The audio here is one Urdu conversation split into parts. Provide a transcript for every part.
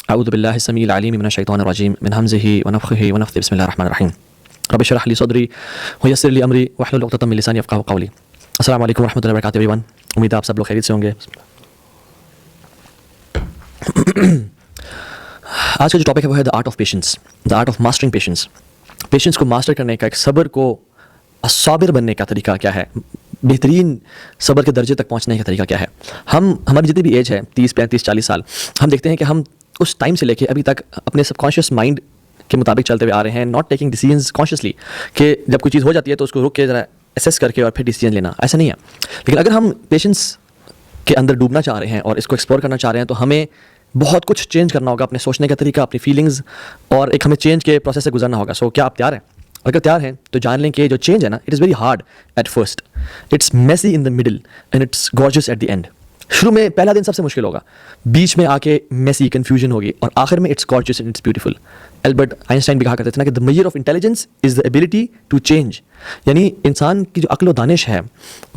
اعوذ باللہ السمیع العلیم من الشیطان الرجیم من ہمزہ ونفخہ ونفثہ بسم اللہ الرحمن الرحیم رب اشرح لی صدری ویسر لی امری واحلل عقدۃ من لسانی یفقہوا قولی. السلام علیکم ورحمۃ اللہ وبرکاتہ ایوری ون. امید ہے آپ سب لوگ خیریت سے ہوں گے. آج کا جو ٹاپک ہے وہ ہے the art of patience, the art of mastering patience. Patience کو ماسٹر کرنے کا، ایک صبر کو صابر بننے کا طریقہ کیا ہے، بہترین صبر کے درجے تک پہنچنے کا طریقہ کیا ہے. ہماری جتنی بھی ایج ہے 30 35 40 سال، ہم دیکھتے ہیں کہ ہم اس ٹائم سے لے کے ابھی تک اپنے سب کانشیس مائنڈ کے مطابق چلتے ہوئے آ رہے ہیں، ناٹ ٹیکنگ ڈیسیژنز کانشیسلی، کہ جب کوئی چیز ہو جاتی ہے تو اس کو رک کے ذرا اسیس کر کے اور پھر ڈیسیژن لینا. ایسا نہیں ہے. لیکن اگر ہم پیشنس کے اندر ڈوبنا چاہ رہے ہیں اور اس کو ایکسپلور کرنا چاہ رہے ہیں تو ہمیں بہت کچھ چینج کرنا ہوگا، اپنے سوچنے کا طریقہ، اپنی فیلنگز، اور ایک ہمیں چینج کے پروسیس سے گزرنا ہوگا. سو کیا آپ تیار ہیں؟ اگر تیار ہیں تو جان لیں کہ جو چینج ہے نا، it is very hard at first, it's messy in the middle and it's gorgeous at the end. شروع میں پہلا دن سب سے مشکل ہوگا، بیچ میں آ کے میسی کنفیوژن ہوگی، اور آخر میں it's gorgeous and it's beautiful. Albert Einstein بھی کہا کرتے تھے نا کہ the measure of intelligence is the ability to change. یعنی انسان کی جو عقل و دانش ہے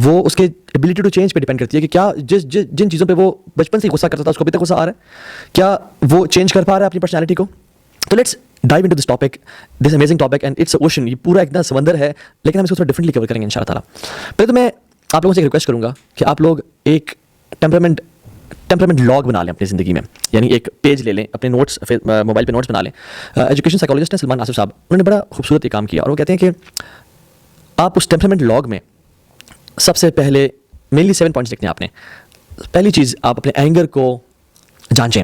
وہ اس کے ایبلٹی ٹو چینج پہ ڈیپینڈ کرتی ہے کہ کیا جن چیزوں پہ وہ بچپن سے غصہ کرتا تھا اس کو ابھی تک غصہ آ رہا ہے، کیا وہ چینج کر پا رہا ہے اپنی پرسنالٹی کو. تو let's dive into this topic, this amazing topic, and it's ocean. یہ پورا ایک سمندر ہے، لیکن ہم اس کو تھوڑا ڈفرنٹلی کور کریں گے ان شاء اللہ تعالیٰ. پہلے تو میں آپ لوگوں سے ایک ریکویسٹ کروں گا کہ آپ لوگ ایک ٹیمپرامنٹ لاگ بنا لیں اپنی زندگی میں. یعنی ایک پیج لے لیں، اپنے نوٹس موبائل پہ نوٹس بنا لیں. ایجوکیشن سائیکالوجسٹ ہیں سلمان آصف صاحب، انہوں نے بڑا خوبصورت یہ کام کیا، اور وہ کہتے ہیں کہ آپ اس ٹیمپرامنٹ لاگ میں سب سے پہلے مینلی 7 پوائنٹس لکھنے ہیں آپ نے. پہلی چیز، آپ اپنے اینگر کو جانچیں،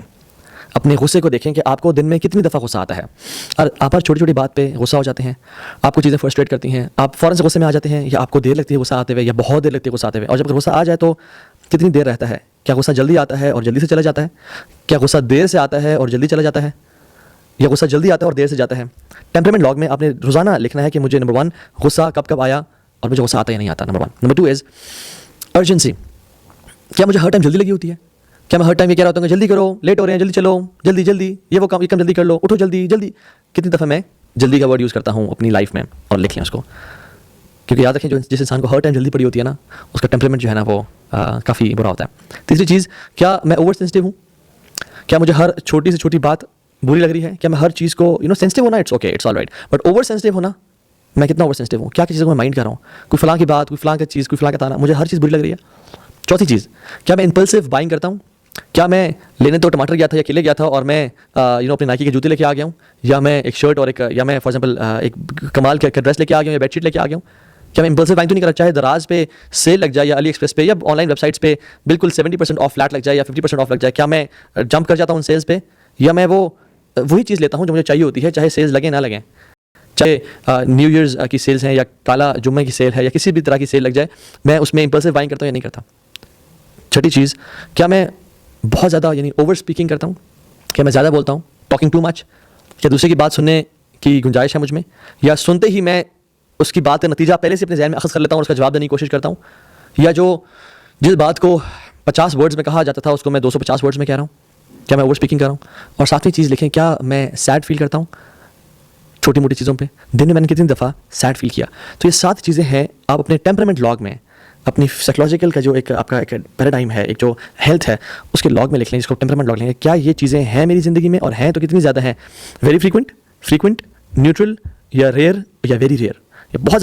اپنے غصے کو دیکھیں کہ آپ کو دن میں کتنی دفعہ غصہ آتا ہے. اور آپ ہر چھوٹی چھوٹی بات پہ غصہ ہو جاتے ہیں، آپ کو چیزیں فرسٹریٹ کرتی ہیں، آپ فوراً سے غصے میں آ جاتے ہیں، یا آپ کو دیر لگتی ہے غصہ آتے ہوئے، یا بہت دیر لگتی ہے غصہ آتے ہوئے. اور جب غصہ آ جائے تو کتنی دیر رہتا ہے؟ کیا غصہ جلدی آتا ہے اور جلدی سے چلا جاتا ہے؟ کیا غصہ دیر سے آتا ہے اور جلدی چلا جاتا ہے؟ یا غصہ جلدی آتا ہے اور دیر سے جاتا ہے؟ ٹیمپرامنٹ لاگ میں آپ نے روزانہ لکھنا ہے کہ مجھے نمبر 1 غصہ کب کب آیا اور مجھے غصہ آتا یا نہیں آتا، نمبر 1. نمبر 2 از ارجنسی. کیا مجھے ہر ٹائم جلدی لگی ہوتی ہے؟ کیا میں ہر ٹائم یہ کہہ رہا ہوں کہ جلدی کرو، لیٹ ہو رہے ہیں، جلدی چلو، جلدی جلدی، یہ وہ کام جلدی کر لو، اٹھو جلدی جلدی. کتنی دفعہ میں جلدی کا ورڈ یوز کرتا ہوں اپنی لائف میں؟ اور لکھ لیں اس کو، کیونکہ یاد رکھیں جس انسان کو ہر ٹائم جلدی پڑی ہوتی ہے نا، اس کا ٹیمپرامنٹ جو ہے نا وہ کافی برا ہوتا ہے. تیسری چیز، کیا میں اوور سینسٹیو ہوں؟ کیا مجھے ہر چھوٹی سے چھوٹی بات بری لگ رہی ہے؟ کیا میں ہر چیز کو سینسٹیو ہونا it's okay, it's all right, but over sensitive ہونا، میں کتنا اوور سینسٹیو ہوں؟ کیا چیزوں کو میں مائنڈ کر رہا ہوں؟ کوئی فلاں کی بات، کوئی فلاں کی چیز، کوئی فلاں کا تانا، مجھے ہر چیز بری لگ رہی ہے. چوتھی چیز، کیا میں امپلسو بائنگ کرتا ہوں؟ کیا میں لینے تو ٹماٹر گیا تھا یا کیلے گیا تھا اور میں اپنے نائکی کے جوتے لے کے آ گیا ہوں، یا میں ایک شرٹ اور یا میں فار ایگزامپل ایک کمال کا ڈریس لے کے آ گیا ہوں، یا بیڈ شیٹ لے کے آ گیا ہوں؟ کیا میں امپلسو بائنگ تو نہیں کر رہا؟ چاہے دراز پہ سیل لگ جائے، یا علی ایکسپریس پہ، یا آن لائن ویب سائٹس پہ بالکل 70% آف فلیٹ لگ جائے، یا 50% آف لگ جائے، کیا میں جمپ کر جاتا ہوں ان سیلز پہ؟ یا میں وہی چیز لیتا ہوں جو مجھے چاہیے ہوتی ہے، چاہے سیلز لگیں نہ لگیں، چاہے نیو ایئرز کی سیلز ہیں، یا کالا جمعہ کی سیل ہے، یا کسی بھی طرح کی سیل لگ جائے، میں اس میں امپلسو بائنگ کرتا ہوں یا نہیں کرتا؟ چھٹی چیز، کیا میں بہت زیادہ اوور اسپیکنگ کرتا ہوں؟ کیا میں زیادہ بولتا ہوں، ٹاکنگ ٹو مچ؟ کیا دوسرے کی بات سننے کی گنجائش ہے مجھ میں، یا سنتے ہی میں اس کی بات کا نتیجہ پہلے سے اپنے ذہن میں اخذ کر لیتا ہوں اور اس کا جواب دینے کی کوشش کرتا ہوں؟ یا جس بات کو 50 ورڈز میں کہا جاتا تھا اس کو میں 250 ورڈز میں کہہ رہا ہوں؟ کیا میں اوور اسپیکنگ کر رہا ہوں؟ اور ساتویں چیز لکھیں، کیا میں سیڈ فیل کرتا ہوں چھوٹی موٹی چیزوں پہ؟ دن میں نے کتنی دفعہ سیڈ فیل کیا؟ تو یہ 7 چیزیں ہیں. آپ اپنے ٹیمپرامنٹ لاگ میں اپنی سائیکولوجیکل کا جو ایک آپ کا ایک پیراڈائم ہے، ایک جو ہیلتھ ہے، اس کے لاگ میں لکھ لیں، جس کو ٹیمپرامنٹ لاگ لیں گے. کیا یہ چیزیں ہیں میری زندگی میں، اور ہیں تو کتنی زیادہ ہیں؟ ویری فریکوینٹ، نیوٹرل، یا ریئر، یا ویری ریئر، یا بہت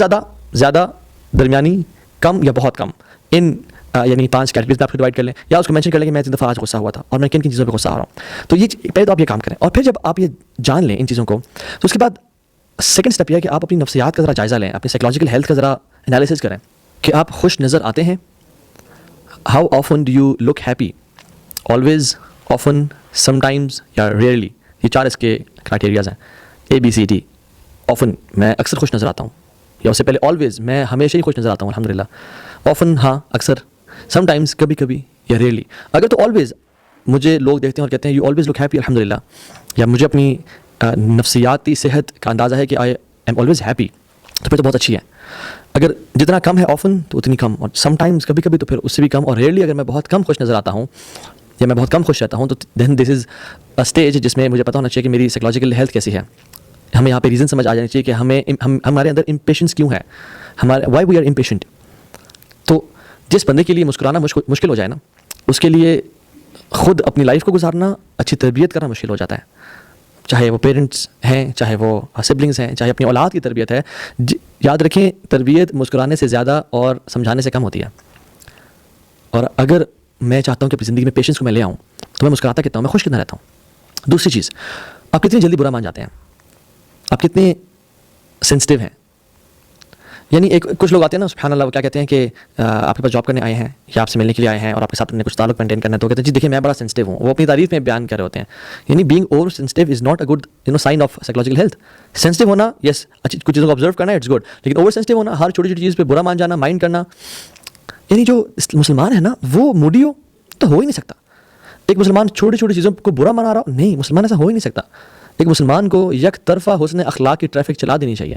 زیادہ، درمیانی، کم یا بہت کم. ان 5 کیٹیگریز میں آپ کو ڈیوائڈ کر لیں، یا اس کو مینشن کر لیں کہ میں 3 دفعہ آج غصہ ہوا تھا اور میں کن چیزوں پہ غصہ آ رہا ہوں. تو یہ پہلے تو آپ یہ کام کریں، اور پھر جب آپ یہ جان لیں ان چیزوں کو، تو اس کے بعد سیکنڈ اسٹیپ یہ ہے کہ آپ اپنی نفسیات کا ذرا جائزہ لیں، اپنی سائیکولوجیکل ہیلتھ کا ذرا انالیسس کریں کہ آپ خوش نظر آتے ہیں. How often do you look happy? Always, often, sometimes, rarely ریئرلی. یہ 4 اس کے کرائٹیریاز ہیں، ABCD. آفن، میں اکثر خوش نظر آتا ہوں، یا اس سے پہلے آلویز، میں ہمیشہ ہی خوش نظر آتا ہوں الحمدللہ. آفن، ہاں اکثر، سم ٹائمز، کبھی کبھی، یا ریئرلی. اگر تو آلویز مجھے لوگ دیکھتے ہیں اور کہتے ہیں یو آلویز لک ہیپی الحمدللہ، یا مجھے اپنی نفسیاتی صحت کا اندازہ ہے کہ آئی ایم آلویز ہیپی، تو پھر تو بہت اچھی ہے. اگر جتنا کم ہے آفن تو اتنی کم، اور سم ٹائمز، کبھی کبھی، تو پھر اس سے بھی کم. اور ریئرلی اگر میں بہت کم خوش نظر آتا ہوں یا میں بہت کم خوش رہتا ہوں تو دین دس از اے اسٹیج جس میں مجھے پتہ ہونا چاہیے کہ میری سائیکولوجیکل ہیلتھ کیسی ہے. ہمیں یہاں پہ ریزن سمجھ آ جانی چاہیے کہ ہمارے اندر امپیشنس کیوں ہے، وائی وی آر امپیشنٹ. تو جس بندے کے لیے مسکرانا مشکل ہو جائے نا، اس کے لیے خود اپنی لائف کو گزارنا، اچھی تربیت کرنا مشکل ہو جاتا ہے، چاہے وہ پیرنٹس ہیں، چاہے وہ سبلنگس ہیں، چاہے اپنی اولاد کی تربیت ہے. یاد رکھیں تربیت مسکرانے سے زیادہ اور سمجھانے سے کم ہوتی ہے. اور اگر میں چاہتا ہوں کہ اپنی زندگی میں پیشنس کو میں لے آؤں تو میں مسکراتا کتنا ہوں، میں خوش کتنا رہتا ہوں. دوسری چیز، آپ کتنی جلدی برا مان جاتے ہیں، آپ کتنے سینسٹیو ہیں. یعنی کچھ لوگ آتے ہیں نا سبحان اللہ، وہ کیا کہتے ہیں کہ آپ کے پاس جاب کرنے آئے ہیں یا آپ سے ملنے کے لیے آئے ہیں اور آپ کے ساتھ کچھ تعلق مینٹین کرنا ہے، تو کہتے ہیں جی دیکھیں میں بڑا سینسٹیو ہوں. وہ اپنی تعریف میں بیان کر رہے ہوتے ہیں. یعنی being over sensitive is not a good sign of psychological health. Sensitive ہونا یس اچھی کچھ چیزوں کو آبزرو کرنا اٹس گڈ، لیکن اوور سینسٹیو ہونا، ہر چھوٹی چھوٹی چیز پہ برا مان جانا، مائنڈ کرنا. یعنی جو مسلمان ہے نا وہ موڈی ہو تو ہو ہی نہیں سکتا. ایک مسلمان چھوٹی چھوٹی چیزوں کو برا منا رہا ہو، نہیں، مسلمان ایسا ہو ہی نہیں سکتا. ایک مسلمان کو یک طرفہ حسن اخلاق کی ٹریفک چلا دینی چاہیے،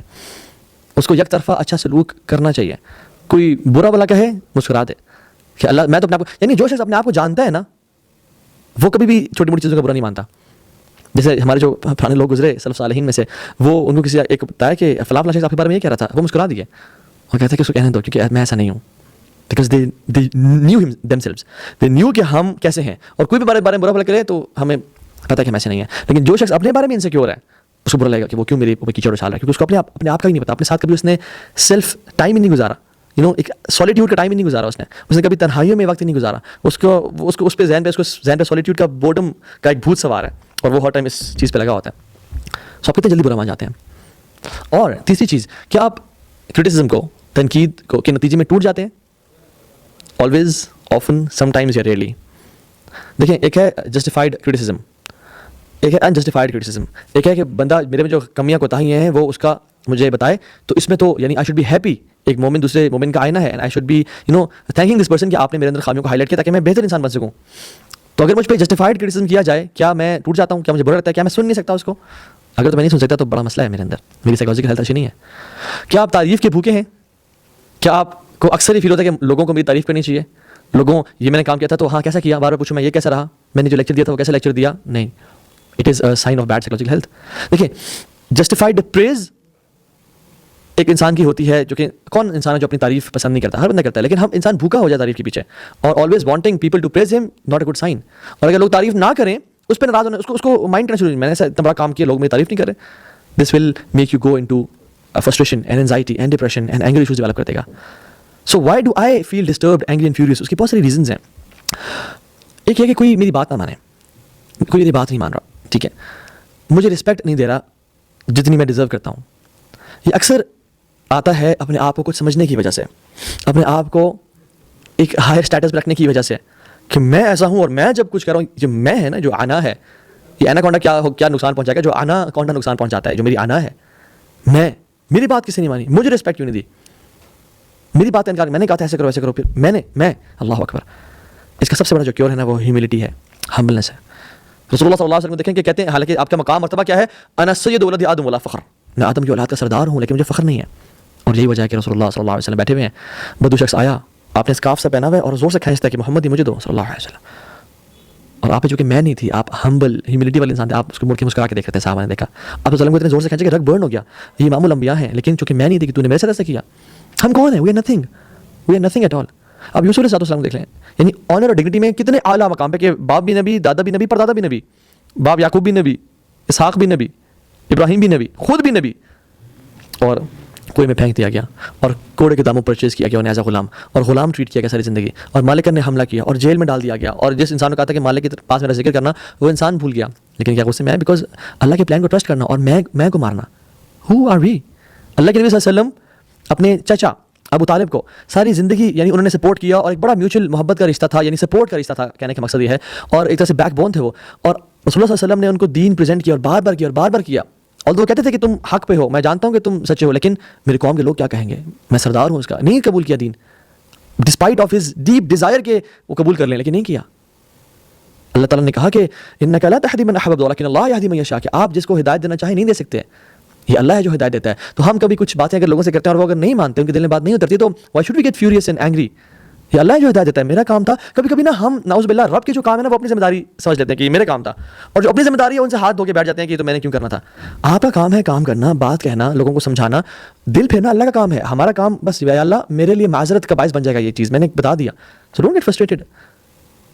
اس کو یک طرفہ اچھا سلوک کرنا چاہیے. کوئی برا بلا کہے مسکرا دے کہ اللہ میں تو اپنے آپ کو، یعنی جو شخص اپنے آپ کو جانتا ہے نا وہ کبھی بھی چھوٹی موٹی چیزوں کا برا نہیں مانتا. جیسے ہمارے جو پرانے لوگ گزرے سلف صالحین میں سے، وہ ان کو کسی ایک بتایا کہ فلاں شخص آپ کے بارے میں یہ کہہ رہا تھا، وہ مسکرا دیے اور کہتے ہیں کہ اس کو کہنے دو کیونکہ میں ایسا نہیں ہوں. Because they knew themselves, they knew کہ ہم کیسے ہیں. اور کوئی بھی بارے میں برا بلا کرے تو ہمیں پتہ ہے کہ ہم ایسے نہیں ہیں. لیکن جو شخص اپنے بارے میں انسیکیور ہے اس کو برا لگے گا کہ وہ کیوں میرے اوپر کیچڑ اچھال رہا ہے، کیونکہ اس کو اپنے آپ کا ہی نہیں پتا. اپنے ساتھ کبھی اس نے سیلف ٹائم ہی نہیں گزارا، ایک سولیٹیوڈ کا ٹائم ہی نہیں گزارا. اس نے کبھی تنہائیوں میں وقت ہی نہیں گزارا. اس کو اس پہ ذہن پہ سولیٹیوڈ کا بورڈم کا ایک بھوت سوار ہے اور وہ ہر ٹائم اس چیز پہ لگا ہوتا ہے. سو آپ کتنے جلدی برا مان جاتے ہیں. اور تیسری چیز، کیا آپ کرٹیسزم کو، تنقید کو کے نتیجے میں ٹوٹ جاتے ہیں؟ always, often, sometimes یا ریئرلی. دیکھیں ایک ہے جسٹیفائڈ کرٹیسزم، ایک ہے انجسٹیفائڈ کرٹیسزم. ایک ہے کہ بندہ میرے میں جو کمیاں کوتاہیاں ہیں وہ اس کا مجھے بتائے تو اس میں تو یعنی آئی شوڈ بی ہیپی. ایک مومن دوسرے مومن کا آئینہ ہے، and I should be thinking this person کہ آپ نے میرے اندر خامیوں کو ہائی لائٹ کیا تاکہ میں بہتر انسان بن سکوں. تو اگر مجھ پہ جسٹیفائڈ کرٹیسزم کیا جائے، کیا میں ٹوٹ جاتا ہوں؟ کیا مجھے برا لگتا ہے؟ کیا میں سن نہیں سکتا اس کو؟ اگر تو میں نہیں سن سکتا تو بڑا مسئلہ ہے میرے اندر، میری سائیکولوجیکل ہیلتھ اچھی نہیں ہے. کیا آپ تعریف کے بھوکے ہیں؟ کیا آپ کو اکثر ہی فیل ہوتا ہے کہ لوگوں کو میری تعریف کرنی چاہیے؟ لوگوں یہ میں نے کام کیا تھا تو ہاں کیسا کیا، بار بار پوچھو میں یہ کیسا رہا، میں نے جو لیکچر دیا تھا وہ کیسا لیکچر دیا؟ نہیں، it is a sign of bad psychological health. دیکھیں جسٹیفائڈ پریز ایک انسان کی ہوتی ہے، جو کہ کون انسان ہے جو اپنی تعریف پسند نہیں کرتا؟ ہر بندہ کرتا ہے، لیکن ہم انسان بھوکا ہو جائے تعریف کے پیچھے، اور always wanting people to praise ہم، ناٹ اے گڈ سائن. اور اگر لوگ تعریف نہ کریں اس پہ ناراض ہونا، اس کو مائنڈ کرنا شروع، میں نے ایسا اتنا بڑا کام کیا لوگ میری تعریف نہیں کر رہے. This will make you go into frustration and anxiety and depression and anger issues develop کر دے گا. So why do I feel disturbed, angry and furious? اس کی بہت ساری ریزنز ہیں. ایک ہے کہ کوئی میری بات نہ مانے، کوئی میری بات نہیں مان رہا، ٹھیک ہے، مجھے رسپیکٹ نہیں دے رہا جتنی میں ڈیزرو کرتا ہوں. یہ اکثر آتا ہے اپنے آپ کو کچھ سمجھنے کی وجہ سے، اپنے آپ کو ایک ہائر اسٹیٹس پہ رکھنے کی وجہ سے کہ میں ایسا ہوں اور میں جب کچھ کر رہا ہوں. جو میں ہے نا، جو آنا ہے، یہ آنا کونڈا کیا نقصان پہنچائے گا؟ جو آنا کونڈا نقصان پہنچاتا ہے، جو میری آنا ہے. میری بات کسی نہیں مانی، مجھے رسپیکٹ کیوں نہیں دی، میری بات انکار، میں نے کہا تھا ایسے کرو ایسے کرو، پھر میں اللہ اکبر. اس کا سب سے بڑا جو کیور ہے نا وہ ہیوملٹی ہے، ہمبلنس ہے. رسول اللہ صلی اللہ علیہ وسلم دیکھیں کہ کہتے ہیں حالانکہ آپ کا مقام مرتبہ کیا ہے، انا سید ولد آدم ولا فخر، میں آدم کی اولاد کا سردار ہوں لیکن مجھے فخر نہیں ہے. اور یہی وجہ ہے کہ رسول اللہ صلی اللہ علیہ وسلم بیٹھے ہوئے ہیں، بدو شخص آیا، آپ نے اسکارف سے پہنا ہوا ہے اور زور سے کھینچتا ہے کہ محمد ہی مجھے دو صلی اللہ علیہ وسلم. اور آپ جو کہ میں نہیں تھی، آپ ہمبل ہیوملٹی والے انسان تھے، آپ اس کو مڑ کے مسکرا کے دیکھ رہے تھے. صحابہ نے دیکھا آپ وسلم کو اتنے زور سے کھینچے کہ رگ برن ہو گیا، یہ امام الانبیاء ہیں، لیکن چونکہ میں نہیں تھی کہ تو نے میرے ساتھ ایسا کیا. ہم کون ہیں؟ We are nothing at all. اب یوسف علیہ السلام دیکھ لیں، یعنی آنر اور ڈگنیٹی میں کتنے اعلیٰ مقام پہ کہ باپ بھی نبی، دادا بھی نبی، پردادا بھی نبی، باپ یعقوب بھی نبی، اسحاق بھی نبی، ابراہیم بھی نبی، خود بھی نبی. اور کوئی میں پھینک دیا گیا اور کوڑے کے داموں پرچیز کیا گیا انہیں ایز اے غلام، اور غلام ٹریٹ کیا گیا ساری زندگی، اور مالک نے حملہ کیا اور جیل میں ڈال دیا گیا. اور جس انسان نے کہا تھا کہ مالک کے پاس میرا ذکر کرنا، وہ انسان بھول گیا. لیکن کیا غصے میں ہے؟ بیکاز اللہ کے پلان کو ٹرسٹ کرنا اور میں کو مارنا. ہو آر وی؟ اللہ کے نبی صلی اللہ علیہ وسلم اپنے چچا ابو طالب کو ساری زندگی یعنی انہوں نے سپورٹ کیا، اور ایک بڑا میوچل محبت کا رشتہ تھا، یعنی سپورٹ کا رشتہ تھا، کہنے کا مقصد یہ ہے، اور ایک طرح سے بیک بون تھے وہ. اور رسول اللہ صلی اللہ علیہ وسلم نے ان کو دین پریزنٹ کیا اور بار بار کیا اور بار بار کیا. اور وہ کہتے تھے کہ تم حق پہ ہو، میں جانتا ہوں کہ تم سچے ہو، لیکن میری قوم کے لوگ کیا کہیں گے، میں سردار ہوں اس کا. نہیں قبول کیا then, despite of his deep desire کے وہ قبول کر لیں، لیکن نہیں کیا. اللہ تعالیٰ نے کہا کہ انک لا تہدی من احببت ولکن اللہ یہدی من یشاء، کہ آپ جس کو ہدایت دینا چاہیں نہیں دے سکتے، یہ اللہ ہے جو ہدایت دیتا ہے. تو ہم کبھی کچھ باتیں اگر لوگوں سے کرتے ہیں اور وہ اگر نہیں مانتے، ان کے دل میں بات نہیں اترتی، تو why should we get furious and angry? یہ اللہ ہے جو ہدایت دیتا ہے، میرا کام تھا. کبھی کبھی نا ہم نعوذ باللہ رب کے جو کام ہے نا وہ اپنی ذمہ داری سمجھ لیتے ہیں کہ یہ میرا کام تھا، اور جو اپنی ذمہ داری ہے ان سے ہاتھ دھو کے بیٹھ جاتے ہیں کہ یہ تو میں نے کیوں کرنا تھا. آپ کا کام ہے کام کرنا، بات کہنا، لوگوں کو سمجھانا، دل پھیرنا اللہ کا کام ہے. ہمارا کام بس یا اللہ میرے لیے معذرت کا باعث بن جائے گا یہ چیز، میں نے بتا دیا. So don't get frustrated.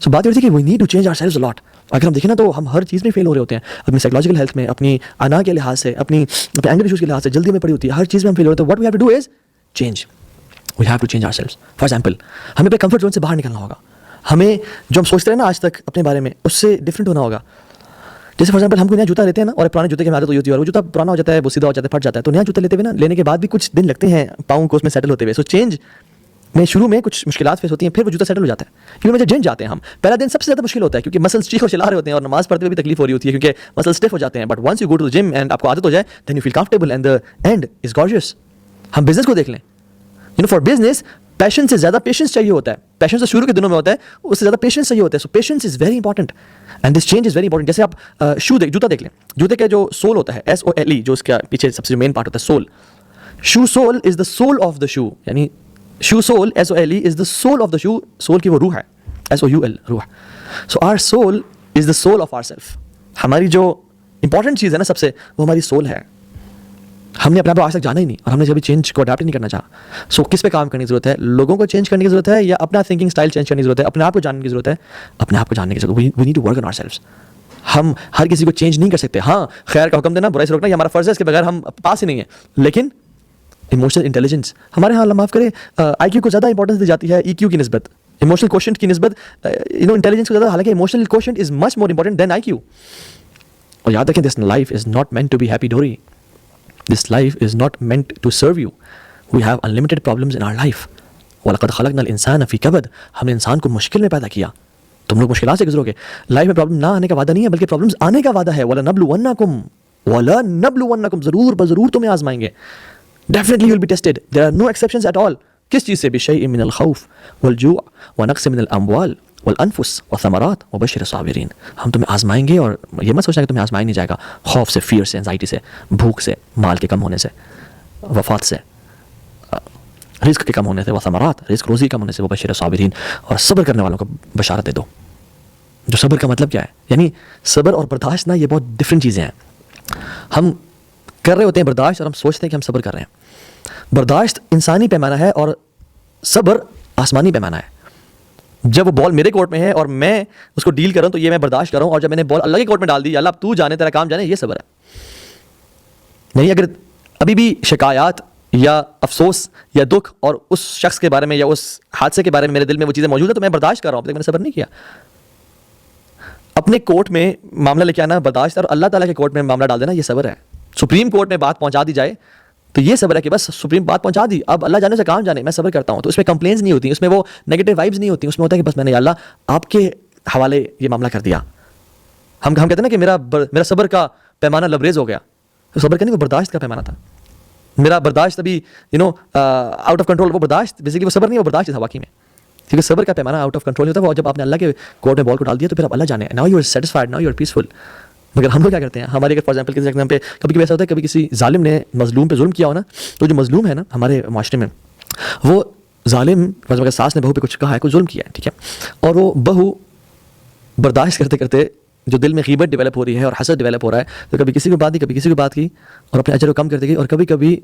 So بات یہ ہوتی ہے کہ we need to change ourselves lot. اگر ہم دیکھیں نا تو ہم ہر چیز میں فیل ہو رہے ہوتے ہیں, اپنی سائیکولوجیکل ہیلتھ میں, اپنی انا کے لحاظ سے, اپنے اینگر ایشوز کے لحاظ سے, جلدی میں پڑی ہوتی ہے, ہر چیز میں ہم فیل ہو رہے ہیں. What we have to do is change. We have to change ourselves. For example, ہمیں اپنے کمفرٹ زون سے باہر نکلنا ہوگا. ہمیں جو ہم سوچتے رہے نا آج تک اپنے بارے میں, اس سے ڈفرینٹ ہونا ہوگا. جیسے فار ایگزامپل ہم کو نیا جوتا لیتے ہیں نا, اور پرانے جوتے کی عادت ہوتی ہے, اور وہ جوتا پرانا ہو جاتا ہے, وہ سیدھا ہو جاتا ہے, پھٹ جاتا ہے. تو نیا جوتا لیتے ہوئے نا, لینے کے بعد بھی کچھ دن لگتے ہیں پاؤں کو اس میں سیٹل ہوتے ہوئے. سو چینج میں شروع میں کچھ مشکلات فیس ہوتی ہیں, پھر وہ جوتا سیٹل ہو جاتا ہے. کیونکہ جب جم جاتے ہیں ہم, پہلا دن سب سے زیادہ مشکل ہوتا ہے, کیونکہ مسلس چیخ اور چلا رہے ہوتے ہیں, اور نماز پڑھتے ہوئے بھی تکلیف ہو رہی ہوتی ہے, کیونکہ مسلس اسٹف ہو جاتے ہیں. But once you go to the gym and آپ کو عادت ہو جائے, then you feel comfortable and the end is gorgeous. ہم بزنس کو دیکھ لیں, فار بزنس پیشن سے زیادہ پیشنس چاہیے ہوتا ہے. پیشن سے شروع کے دنوں میں ہوتا ہے, اس سے زیادہ پیشنس چاہیے ہوتا ہے. So patience is very important and this change is very important. جیسے آپ جوتا دیکھ لیں, جوتے کا جو سول ہوتا ہے, SOLE, جو اس کا پیچھے سب سے مین پارٹ ہوتا ہے, sole. Shoe sole is the civil of the shoe, یعنی shoe sole SOLE is the civil of the shoe. Soul کی وہ روح ہے, SOUL, روح. So our soul is the civil of our self. ہماری جو امپورٹنٹ چیز ہے نا سب سے, وہ ہماری سول ہے. ہم نے اپنے آپ کو آج تک جانا ہی نہیں, اور ہم نے کبھی چینج کو اڈاپٹ نہیں کرنا چاہا. سو کس پہ کام کرنے کی ضرورت ہے؟ لوگوں کو چینج کرنے کی ضرورت ہے, یا اپنا تھنکنگ اسٹائل چینج کرنے کی ضرورت ہے؟ اپنے آپ کو جاننے کی ضرورت ہے. اپنے آپ کو جاننے کی ضرورت ہے. We need to work on ourselves. ہم ہر کسی کو چینج نہیں کر سکتے. ہاں, خیر کا حکم دینا, برائی سے روکنا, یہ ہمارا فرض ہے, اس کے بغیر ہم پاس ہی نہیں ہیں. لیکن ایموشنل انٹیلیجنس ہمارے ہاں, اللہ معاف کرے, IQ کو زیادہ امپورٹنس دی جاتی ہے EQ کی نسبت, ایموشنل کوشنٹ کی نسبت انٹیلیجنس کو زیادہ. حالانکہ emotional quotient is much more important than IQ. اور یاد رکھیں, this life is not meant to be happy ڈوری. This life is not meant to serve you. We have unlimited problems in our life. وَلَقَدْ خَلَقْنَا الْإِنسَانَ فِي كَبَدٍ. ہم نے انسان کو مشکل میں پیدا کیا. تم لوگ مشکلات سے گزرو گے. لائف میں پرابلم نہ آنے کا وعدہ نہیں ہے, بلکہ پرابلمز آنے کا وعدہ ہے. وَلَنَبْلُوَنَّكُمْ, ضرور بضرور تمہیں آزمائیں گے. Definitely you will be tested. There are no exceptions at all. کس چیز سے؟ بِشَيْءٍ مِّنَ الْخَوْفِ وَالْجُوعِ وَنَقْصٍ مِّنَ الْأَمْوَالِ والانفس والثمرات وبشر الصابرین. ہم تمہیں آزمائیں گے, اور یہ مت سوچنا کہ تمہیں آزمایا نہیں جائے گا. خوف سے, فیئر سے, انزائٹی سے, بھوک سے, مال کے کم ہونے سے, وفات سے, رزق کے کم ہونے سے, وثمرات, رزق روزی کم ہونے سے, وبشر الصابرین, اور صبر کرنے والوں کو بشارت دے دو. جو صبر کا مطلب کیا ہے؟ یعنی صبر اور برداشت نا, یہ بہت ڈفرینٹ چیزیں ہیں. ہم کر رہے ہوتے ہیں برداشت, اور ہم سوچتے ہیں کہ ہم صبر کر رہے ہیں. برداشت انسانی پیمانہ ہے, اور صبر آسمانی پیمانہ ہے. جب وہ بال میرے کورٹ میں ہے اور میں اس کو ڈیل کر رہا ہوں, تو یہ میں برداشت کر رہا ہوں. اور جب میں نے بال اللہ کے کورٹ میں ڈال دی, اللہ اب تو جانے, تیرا کام جانے, یہ صبر ہے. نہیں, اگر ابھی بھی شکایات یا افسوس یا دکھ اور اس شخص کے بارے میں یا اس حادثے کے بارے میں میرے دل میں وہ چیزیں موجود ہیں, تو میں برداشت کر رہا ہوں, لیکن میں نے صبر نہیں کیا. اپنے کورٹ میں معاملہ لے کے آنا برداشت, اور اللہ تعالیٰ کے کورٹ میں معاملہ ڈال دینا, یہ صبر ہے. سپریم کورٹ میں بات پہنچا دی جائے تو یہ صبر ہے کہ بس سپریم بات پہنچا دی, اب اللہ جانے سے کام جانے, میں صبر کرتا ہوں. تو اس میں کمپلینس نہیں ہوتی, اس میں وہ نیگیٹو وائبز نہیں ہوتی. اس میں ہوتا ہے کہ بس میں نے, یا اللہ آپ کے حوالے یہ معاملہ کر دیا. ہم کہتے ہیں نا کہ میرا صبر کا پیمانہ لبریز ہو گیا. تو صبر کا نہیں, وہ برداشت کا پیمانہ تھا. میرا برداشت ابھی آؤٹ آف کنٹرول. وہ برداشت بیسیکلی وہ صبر نہیں, وہ برداشت تھا واقعی میں. کیونکہ صبر کا پیمانہ آؤٹ آف کنٹرول ہوتا ہے. وہ جب آپ نے اللہ کے کورٹ میں بال کو ڈال دیا, تو پھر اب اللہ جانے, now you are satisfied, now you are peaceful. مگر ہم لوگ کیا کرتے ہیں, ہمارے اگر فار ایگزامپل کسی ایگزام پہ کبھی ایسا ہوتا ہے, کبھی کسی ظالم نے مظلوم پہ ظلم کیا ہو نا, تو جو مظلوم ہے نا ہمارے معاشرے میں, وہ ظالم ساس نے بہو پہ کچھ کہا ہے, کوئی ظلم کیا ہے, ٹھیک ہے, اور وہ بہو برداشت کرتے کرتے جو دل میں غیبت ڈیولپ ہو رہی ہے اور حسد ڈیولپ ہو رہا ہے, تو کبھی کسی کو بات دی, کبھی کسی کو بات کی, اور اپنے اجر کو کم کرتے گئی, اور کبھی کبھی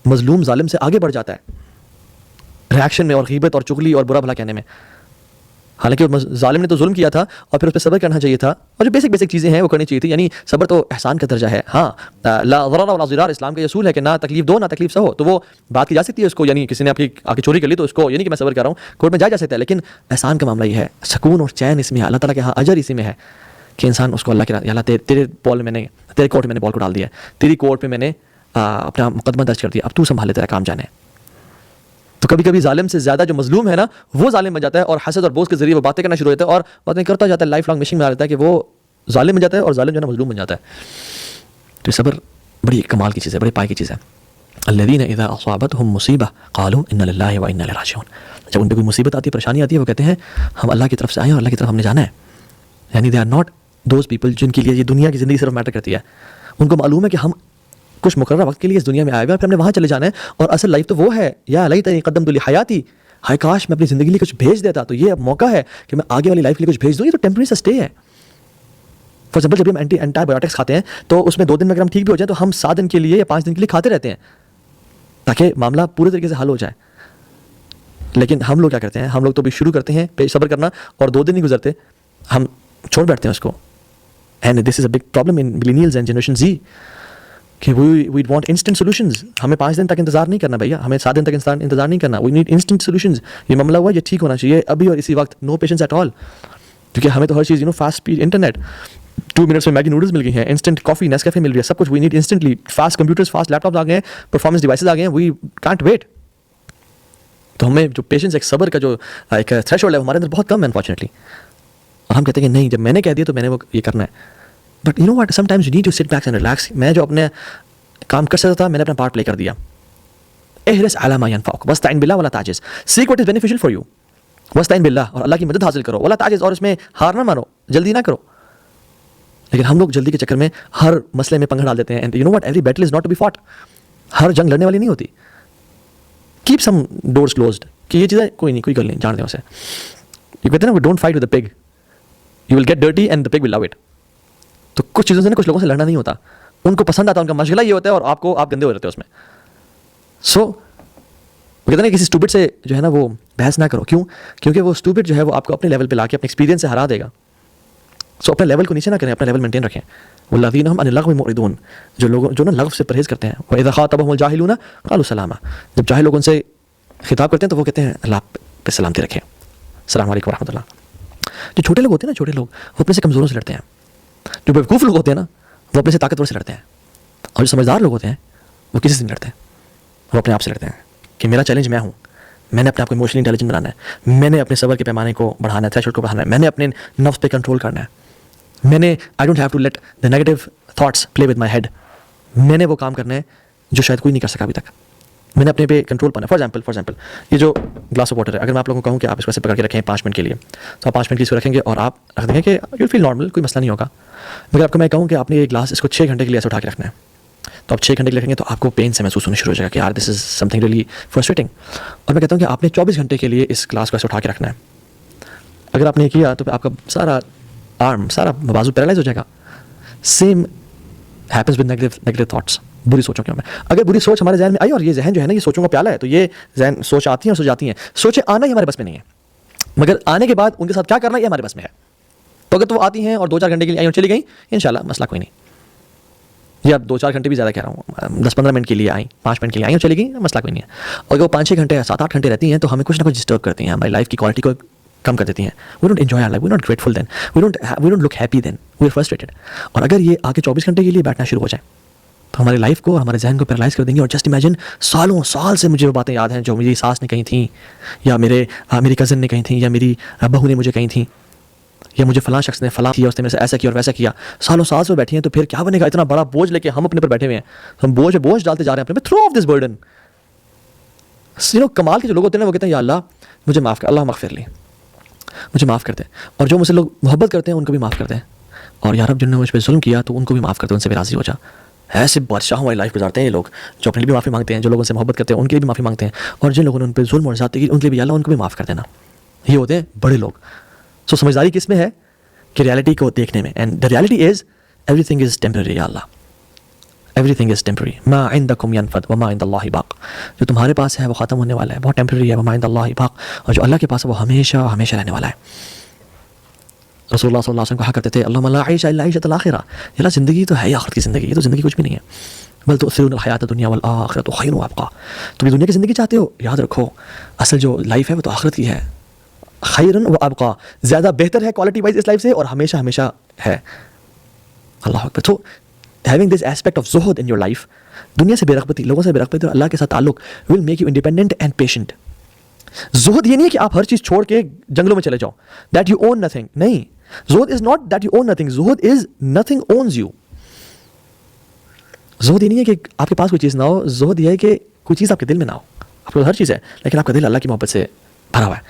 مظلوم ظالم سے آگے بڑھ جاتا ہے ریاکشن میں اور غیبت اور چغلی اور برا بھلا کہنے میں. حالانکہ ظالم نے تو ظلم کیا تھا, اور پھر اس پہ صبر کرنا چاہیے تھا, اور جو بیسک چیزیں ہیں وہ کرنی چاہیے تھی. یعنی صبر تو احسان کا درجہ ہے. ہاں, لا ضرر ولا ضرار اسلام کا اصول ہے کہ نہ تکلیف دو نہ تکلیف سہو. تو وہ بات کی جا سکتی ہے اس کو, یعنی کسی نے آپ کی آ کے چوری کر لی, تو اس کو یعنی کہ میں صبر کر رہا ہوں, کورٹ میں جا سکتا ہے. لیکن احسان کا معاملہ یہ ہے, سکون اور چین اس میں ہے, اللہ تعالیٰ کے ہاں اجر اسی میں ہے, کہ انسان اس کو اللہ کے اللہ تیرے بال میں نے, تیرے کورٹ میں نے بال کو ڈال دیا, تیری کورٹ میں نے اپنا مقدمہ درج کر دیا, اب تو سنبھالے, تیرا کام جانے. تو کبھی کبھی ظالم سے زیادہ جو مظلوم ہے نا, وہ ظالم بن جاتا ہے, اور حسد اور بوز کے ذریعے وہ باتیں کرنا شروع ہوتا ہے, اور باتیں کرتا جاتا ہے, لائف لانگ مشن میں آ جاتا ہے کہ وہ ظالم بن جاتا ہے, اور ظالم جو ہے نا مظلوم بن جاتا ہے. تو صبر بڑی کمال کی چیز ہے, بڑے پائے کی چیز ہے. الذین اذا اصابتهم مصیبہ قالوا انا للہ وانا الیہ راجعون. جب ان پہ کوئی مصیبت آتی ہے, پریشانی آتی ہے, وہ کہتے ہیں ہم اللہ کی طرف سے آئے ہیں اور اللہ کی طرف ہم نے جانا ہے. یعنی they are not those people جن کے لیے یہ دنیا کی زندگی صرف میٹر کرتی ہے. ان کو معلوم ہے کہ ہم کچھ مقررہ وقت کے لیے اس دنیا میں آئے ہوئے ہیں, پھر ہم نے وہاں چلے جانا ہے, اور اصل لائف تو وہ ہے. یا لیتنی قدمت لحیاتی, ہائے کاش میں اپنی زندگی لیے کچھ بھیج دیتا, تو یہ اب موقع ہے کہ میں آگے والی لائف کے لیے کچھ بھیج دوں. یہ تو ٹیمپریری سا اسٹے ہے. فار ایگزامپل جب ہم اینٹی بایوٹکس کھاتے ہیں, تو اس میں 2 دن میں اگر ہم ٹھیک بھی ہو جائیں, تو ہم 7 دن کے لیے یا 5 دن کے لیے کھاتے رہتے ہیں, تاکہ معاملہ پورے طریقے سے حل ہو جائے. لیکن ہم لوگ کیا کرتے ہیں, ہم لوگ تو بھی شروع کرتے ہیں صبر کرنا, اور 2 دن نہیں گزرتے ہم چھوڑ بیٹھتے ہیں اس کو. And this is a big problem in millennials and generation Z کہ وی وانٹ انسٹنٹ سولوشنز. ہمیں 5 دن تک انتظار نہیں کرنا بھیا, ہمیں 7 دن تک انتظار نہیں کرنا. We need instant solutions. یہ معاملہ ہوا, یہ ٹھیک ہونا چاہیے ابھی اور اسی وقت. نو پیشنس ایٹ آل, کیونکہ ہمیں تو ہر چیز فاسٹ اسپیڈ انٹرنیٹ, 2 منٹس میں میگی نوڈلز مل گئی ہیں, انسٹنٹ کافی نیسکیفے مل رہی ہے, سب کچھ we need instantly. Fast computers, fast laptops آ گئے ہیں, پرفارمنس ڈیوائسز آ گئے ہیں, وی کانٹ ویٹ. تو ہمیں جو پیشنس, ایک صبر کا جو ایک تھریش ہولڈ ہے ہمارے اندر بہت کم ہے انفارچونیٹلی. اور ہم کہتے ہیں کہ نہیں, جب میں نے کہہ دیا تو میں نے وہ یہ کرنا ہے. But you know what, sometimes you need to sit back and relax. میں جو اپنے کام کر سکتا تھا, میں نے اپنا پارٹ پلے کر دیا. احرص علی ما ینفعک واستعن باللہ ولا تعجز. Seek what is beneficial for you واستعن باللہ, اور اللہ کی مدد حاصل کرو. ولا تعجز, اور اس میں ہار نہ مانو, جلدی نہ کرو. لیکن ہم لوگ جلدی کے چکر میں ہر مسئلے میں پنگا ڈال دیتے ہیں. And you know what, every battle is not to be fought. ہر جنگ لڑنے والی نہیں ہوتی. کیپ سم ڈورز کلوزڈ, کہ یہ چیزیں کوئی نہیں, کوئی گل نہیں, جان دیں اسے. یہ کہتے ہیں نا, don't fight with the pig, you will get dirty and the pig will love it. تو کچھ چیزوں سے نا, کچھ لوگوں سے لڑنا نہیں ہوتا, ان کو پسند آتا ہے, ان کا مشغلہ یہ ہوتا ہے, اور آپ گندے ہو جاتے ہیں اس میں. سو وہ کہتے ہیں کسی اسٹوپڈ سے جو ہے نا وہ بحث نہ کرو. کیوں؟ کیونکہ وہ اسٹوپڈ جو ہے وہ آپ کو اپنے لیول پہ لا کے اپنے ایکسپیرینس سے ہرا دے گا. سو اپنے لیول کو نیچے نہ کریں, اپنا لیول مینٹین رکھیں. والذین هم عن اللغو معرضون, جو لوگ جو نا لغو سے پرہیز کرتے ہیں. واذا خاطبهم الجاهلون قالوا سلاما, جب جاہل لوگ ان سے خطاب کرتے ہیں تو وہ کہتے ہیں اللہ پہ سلامتی رکھیں, السلام علیکم ورحمۃ اللہ. جو چھوٹے لوگ ہوتے ہیں نا, چھوٹے لوگ وہ اپنے سے کمزوروں سے لڑتے ہیں. جو بیوقوف لوگ ہوتے ہیں نا, وہ اپنے سے طاقتور سے لڑتے ہیں. اور جو سمجھدار لوگ ہوتے ہیں وہ کسی سے نہیں لڑتے ہیں, وہ اپنے آپ سے لڑتے ہیں کہ میرا چیلنج میں ہوں, میں نے اپنے آپ کو ایموشنلی انٹیلیجنٹ بنانا ہے, میں نے اپنے صبر کے پیمانے کو بڑھانا ہے, تھریش ہولڈ کو بڑھانا ہے, میں نے اپنے نفس پہ کنٹرول کرنا ہے, میں نے I don't have to let the negative thoughts play with my head. میں نے وہ کام کرنا ہے جو شاید کوئی نہیں کر سکا ابھی تک. میں نے اپنے پہ کنٹرول پانا. فار ایگزامپل یہ جو گلاس آف واٹر ہے, اگر میں آپ لوگوں کو کہوں کہ آپ اس کو ایسے پکڑ کے رکھیں 5 منٹ کے لیے, تو آپ 5 منٹ کی اس کو رکھیں گے اور آپ رکھ دیں گے کہ یو فیل نارمل, کوئی مسئلہ نہیں ہوگا. مگر آپ کو میں کہوں کہ آپ نے یہ گلاس اس کو 6 گھنٹے کے لیے ایسے اٹھا کے رکھنا ہے, تو آپ 6 گھنٹے کے لیے رکھیں گے تو آپ کو پین سے محسوس ہونا شروع ہو جائے گا کہ یار دس از سم تھنگ ریئلی فرسٹریٹنگ. اور میں کہتا ہوں کہ آپ نے 24 گھنٹے کے لیے اس گلاس کو ایسے اٹھا کے رکھنا ہے. اگر آپ نے کیا تو آپ کا سارا آرم, سارا بازو پیرالائز ہو جائے گا. Same happens with negative thoughts, بری سوچوں کے. اگر بری سوچ ہمارے ذہن میں آئی, اور یہ ذہن جو ہے نا یہ سوچوں کا پیالہ ہے, تو یہ ذہن سوچ آتی ہیں اور سو جاتی ہیں. سوچیں آنا ہی ہمارے بس میں نہیں ہے, مگر آنے کے بعد ان کے ساتھ کیا کرنا یہ ہمارے بس میں ہے. تو اگر تو وہ آتی ہیں اور 2-4 گھنٹے کے لیے آئی اور چلی گئیں, انشاءاللہ مسئلہ کوئی نہیں. یا 2-4 گھنٹے بھی زیادہ کہہ رہا ہوں, 10-15 منٹ کے لیے آئیں, 5 منٹ کے لیے آئیں اور چلی گئیں, مسئلہ کوئی نہیں ہے. اور اگر وہ 5-6 گھنٹے 7-8 گھنٹے رہتی ہیں تو ہمیں کچھ نہ کچھ ڈسٹرب کرتی ہیں, ہماری لائف کی کوالٹی کو کم کر دیتی ہیں. We don't enjoy our life, we not grateful then, we don't look happy then, we are frustrated. اور اگر یہ آگے 24 گھنٹے کے لیے بیٹھنا شروع ہو جائے تو ہماری لائف کو, ہمارے ذہن کو پیرالائز کر دیں گے. اور جسٹ امیجن, سالوں سال سے مجھے وہ باتیں یاد ہیں جو میری ساس نے کہی تھیں, یا میری کزن نے کہی تھیں, یا میری بہو نے مجھے کہی تھیں, یا مجھے فلاں شخص نے فلاں کیا, اس نے میرے سے ایسا کیا اور ویسا کیا. سالوں سال سے بیٹھی ہیں, تو پھر کیا بنے گا؟ اتنا بڑا بوجھ لے کے ہم اپنے پر بیٹھے ہوئے ہیں, ہم بوجھ ڈالتے جا رہے ہیں اپنے پہ. Throw off this burden. کمال کے جو لوگ ہوتے ہیں وہ کہتے ہیں یا اللہ مجھے معاف کر, اللہ مغفر لی, مجھے معاف کر دیں. اور جو مجھ سے لوگ محبت کرتے ہیں ان کو بھی معاف کر دیں. اور یا رب جن نے مجھ پہ ظلم کیا تو ان کو بھی معاف کر دیں, ان سے بھی راضی ہو جا. ایسے بادشاہوں والی لائف گزارتے ہیں یہ لوگ, جو اپنے لیے بھی معافی مانگتے ہیں, جو لوگوں سے محبت کرتے ہیں ان کے لیے بھی معافی مانگتے ہیں, اور جن لوگوں نے ان پہ ظلم اور زیادتی کی ان کے لیے بھی اللہ ان کو بھی معاف کر دینا. یہ ہوتے ہیں بڑے لوگ. سو سمجھداری کس میں ہے؟ کہ ریالٹی کو دیکھنے میں. And the reality is every thing is temporary. یا اللہ ایوری تھنگ از ٹیمپرری. ما عندکم ینفد وما عند اللہ باق. جو تمہارے پاس ہے وہ ختم ہونے والا ہے, بہت ٹیمپرری ہے. وما عند اللہ باق, اور جو اللہ کے پاس ہے وہ ہمیشہ ہمیشہ رہنے والا ہے. رسول اللہ صلی اللہ علیہ وسلم کہا کرتے تھے اللہم لا عیش الا عیشۃ الآخرہ. اللہ زندگی تو ہے ہی آخرت کی زندگی, یہ تو زندگی کچھ بھی نہیں ہے. بل تؤثرون الحیات الدنیا والآخرۃ خیر وابقیٰ. تم یہ دنیا کی زندگی چاہتے ہو, یاد رکھو اصل جو لائف ہے وہ تو آخرت کی ہے. خیر و ابقیٰ, زیادہ بہتر ہے کوالٹی وائز اس لائف سے, اور ہمیشہ ہمیشہ ہے. اللہ اکبر. تو having this aspect of zuhud in your life, دنیا سے بے رغبتی, لوگوں سے بے رغبتی اور اللہ کے ساتھ تعلق will make you independent and patient. زہد یہ نہیں ہے کہ آپ ہر چیز چھوڑ کے جنگلوں میں چلے جاؤ, that you own nothing. نہیں, زہد is not that you own nothing, Zuhd is nothing owns you. زہد یہ نہیں ہے کہ آپ کے پاس کوئی چیز نہ ہو, زہد یہ ہے کہ کوئی چیز آپ کے دل میں نہ ہو. آپ کے پاس ہر چیز ہے لیکن آپ کا دل اللہ کی محبت سے بھرا ہوا ہے,